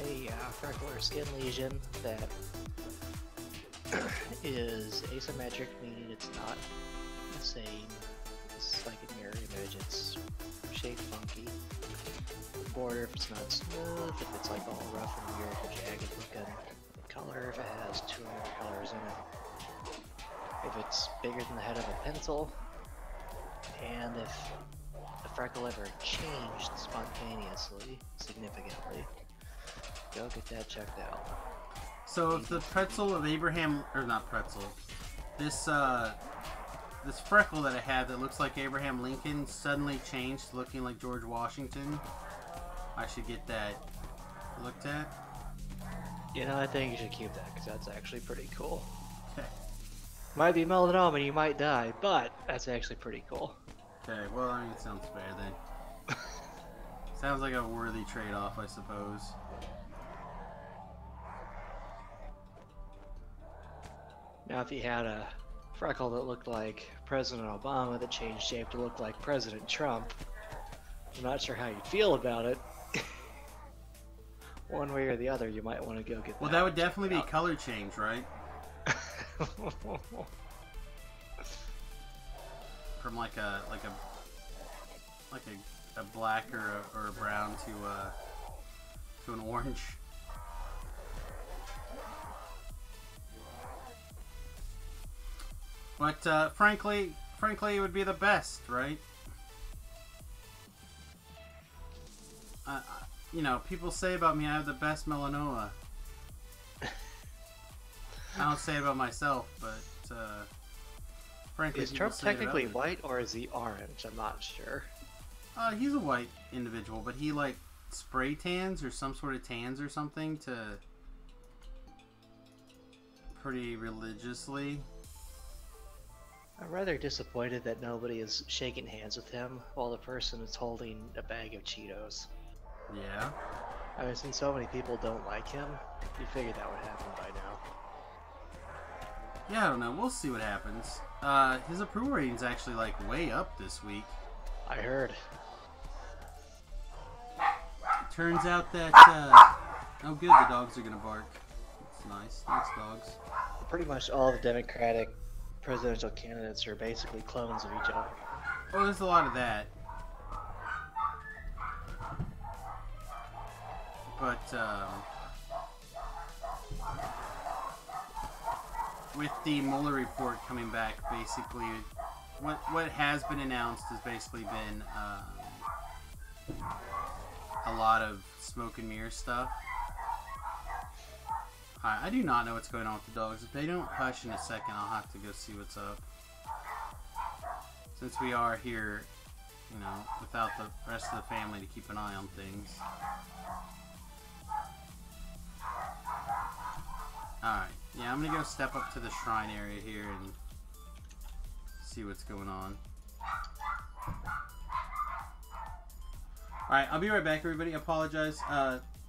Yeah, a freckle or skin lesion that is asymmetric, meaning it's not the same. It's like a mirror image. It's shaped funky. The border, if it's not smooth, if it's like all rough and weird and jagged looking. The color, if it has 2 or more colors in it. If it's bigger than the head of a pencil. And if the freckle ever changed spontaneously, significantly, go get that checked out. So if the pretzel of Abraham, or not pretzel, this freckle that I have that looks like Abraham Lincoln suddenly changed to looking like George Washington, I should get that looked at. You know, I think you should keep that, because that's actually pretty cool. Okay. Might be melanoma and you might die, but that's actually pretty cool. Okay, well, I mean, it sounds fair then. Sounds like a worthy trade-off, I suppose. Now, if you had a freckle that looked like President Obama that changed shape to look like President Trump, I'm not sure how you'd feel about it. One way or the other, you might want to go get that. Well, that would definitely be color change, right? From like a black or a brown to an orange. But frankly, it would be the best, right? You know, people say about me I have the best melanoma. I don't say it about myself, but frankly, is Trump technically white or is he orange? I'm not sure. He's a white individual, but he like spray tans or some sort of tans or something to pretty religiously. I'm rather disappointed that nobody is shaking hands with him while the person is holding a bag of Cheetos. Yeah. I mean, since so many people don't like him, you figured that would happen by now. Yeah, I don't know. We'll see what happens. His approval rating's actually like way up this week. I heard. Turns out that oh good, the dogs are gonna bark. It's nice. Thanks, dogs. Pretty much all the Democratic presidential candidates are basically clones of each other. Oh, there's a lot of that. But with the Mueller report coming back, basically, what has been announced has basically been a lot of smoke and mirror stuff. I do not know what's going on with the dogs. If they don't hush in a second, I'll have to go see what's up. Since we are here, you know, without the rest of the family to keep an eye on things. Alright, yeah, I'm I'm gonna go step up to the shrine area here and see what's going on. Alright, I'll be right back, everybody. I apologize.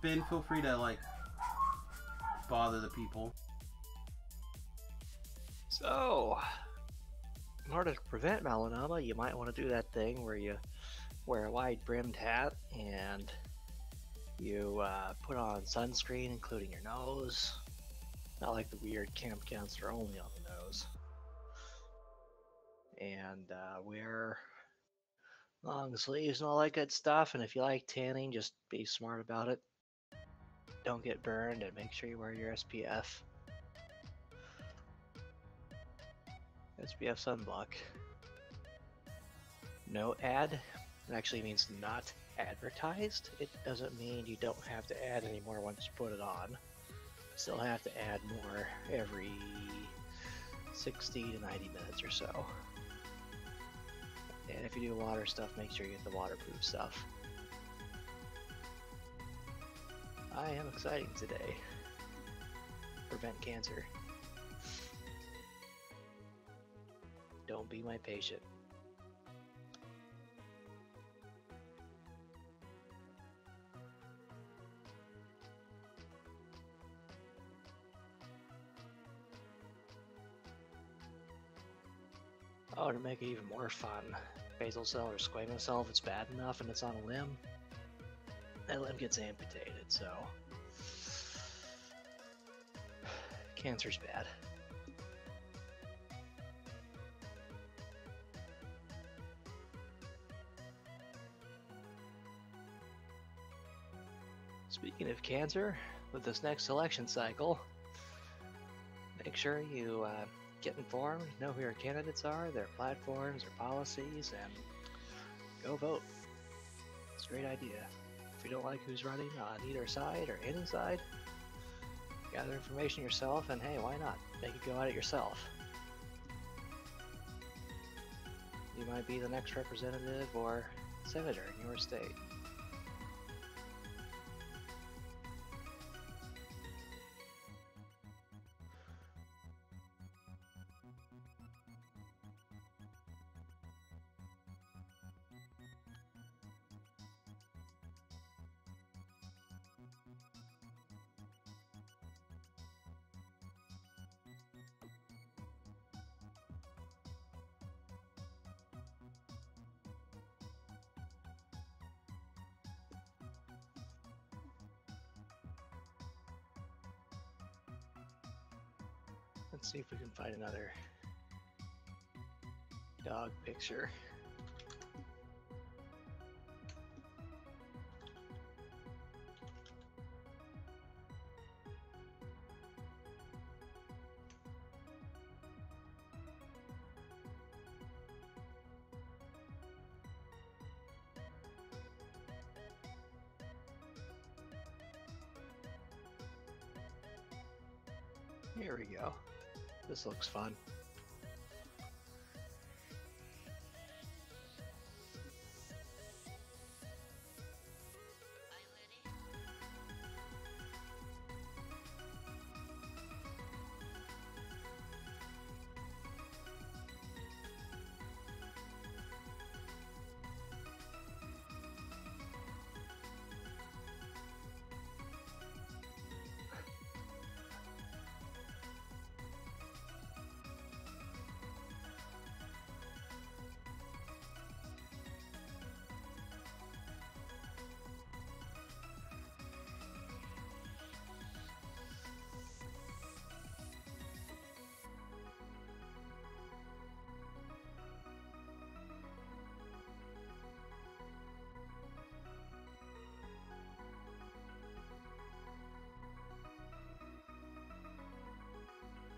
Ben, feel free to, like, bother the people. So, in order to prevent melanoma, you might want to do that thing where you wear a wide-brimmed hat and you put on sunscreen, including your nose. Not like the weird camp gowns that are only on the nose. And wear long sleeves and all that good stuff. And if you like tanning, just be smart about it. Don't get burned, and make sure you wear your SPF. SPF sunblock. No ad. It actually means not advertised. It doesn't mean you don't have to add anymore once you put it on. You still have to add more every 60 to 90 minutes or so. And if you do water stuff, make sure you get the waterproof stuff. I am exciting today. Prevent cancer. Don't be my patient. Oh, to make it even more fun, basal cell or squamous cell, if it's bad enough and it's on a limb, that limb gets amputated, so cancer's bad. Speaking of cancer, with this next election cycle, make sure you get informed, know who your candidates are, their platforms, their policies, and go vote. It's a great idea. If you don't like who's running on either side or any side, gather information yourself, and hey, why not? Make it go at it yourself. You might be the next representative or senator in your state. Let's see if we can find another dog picture. Here we go. This looks fun.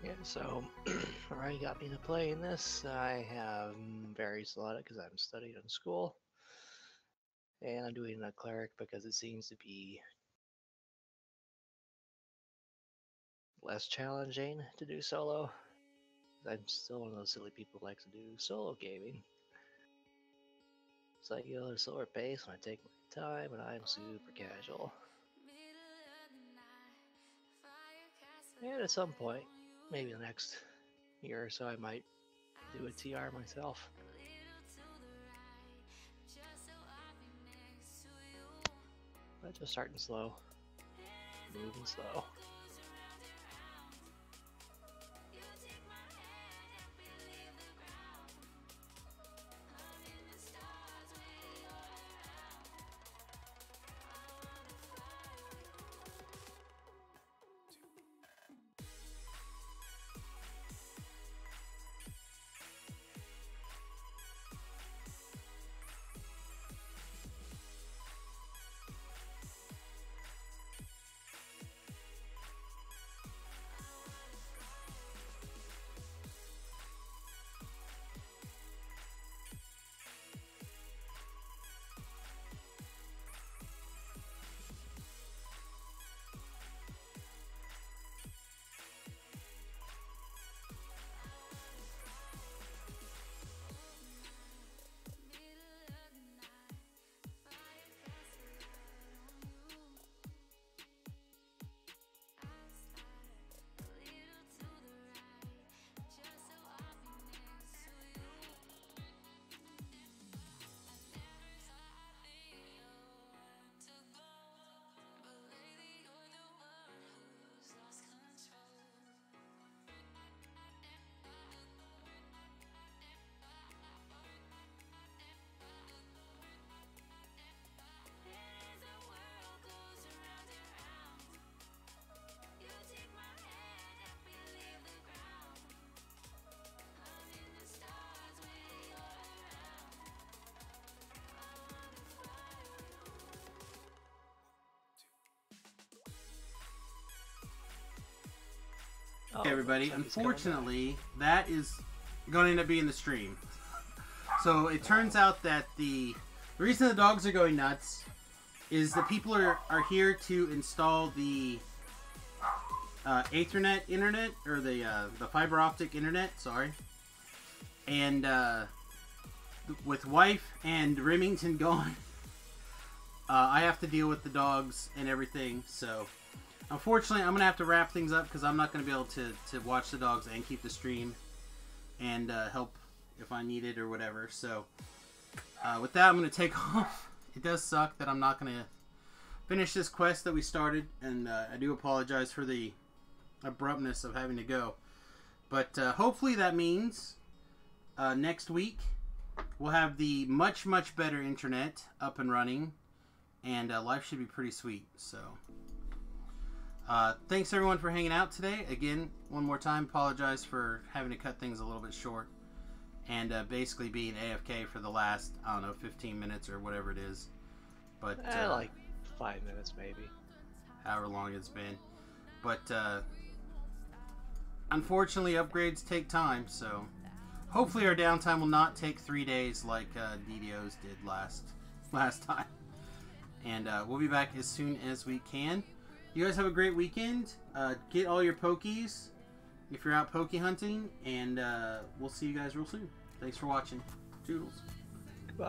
Yeah, so already got me to playing this. I have very selected because I'm studying in school, and I'm doing a cleric because it seems to be less challenging to do solo. I'm still one of those silly people who likes to do solo gaming. So I go at a slower pace when I take my time, and I'm super casual. And at some point, maybe the next year or so I might do a TR myself. But just starting slow, moving slow. Okay, everybody, unfortunately, that is going to end up being the stream. So it turns out that the reason the dogs are going nuts is the people are here to install the Ethernet internet, or the fiber optic internet, sorry. And with wife and Remington gone, I have to deal with the dogs and everything, so unfortunately, I'm going to have to wrap things up because I'm not going to be able to watch the dogs and keep the stream and help if I need it or whatever. So, with that, I'm going to take off. It does suck that I'm not going to finish this quest that we started, and I do apologize for the abruptness of having to go. But hopefully that means next week we'll have the much, much better internet up and running, and life should be pretty sweet. So... thanks everyone for hanging out today. Again, one more time, apologize for having to cut things a little bit short and basically being AFK for the last, I don't know, 15 minutes or whatever it is. But like 5 minutes maybe. However long it's been. But unfortunately, upgrades take time, so hopefully our downtime will not take 3 days like DDO's did last time. And we'll be back as soon as we can. You guys have a great weekend. Get all your Pokies if you're out Poke hunting, and we'll see you guys real soon. Thanks for watching. Toodles.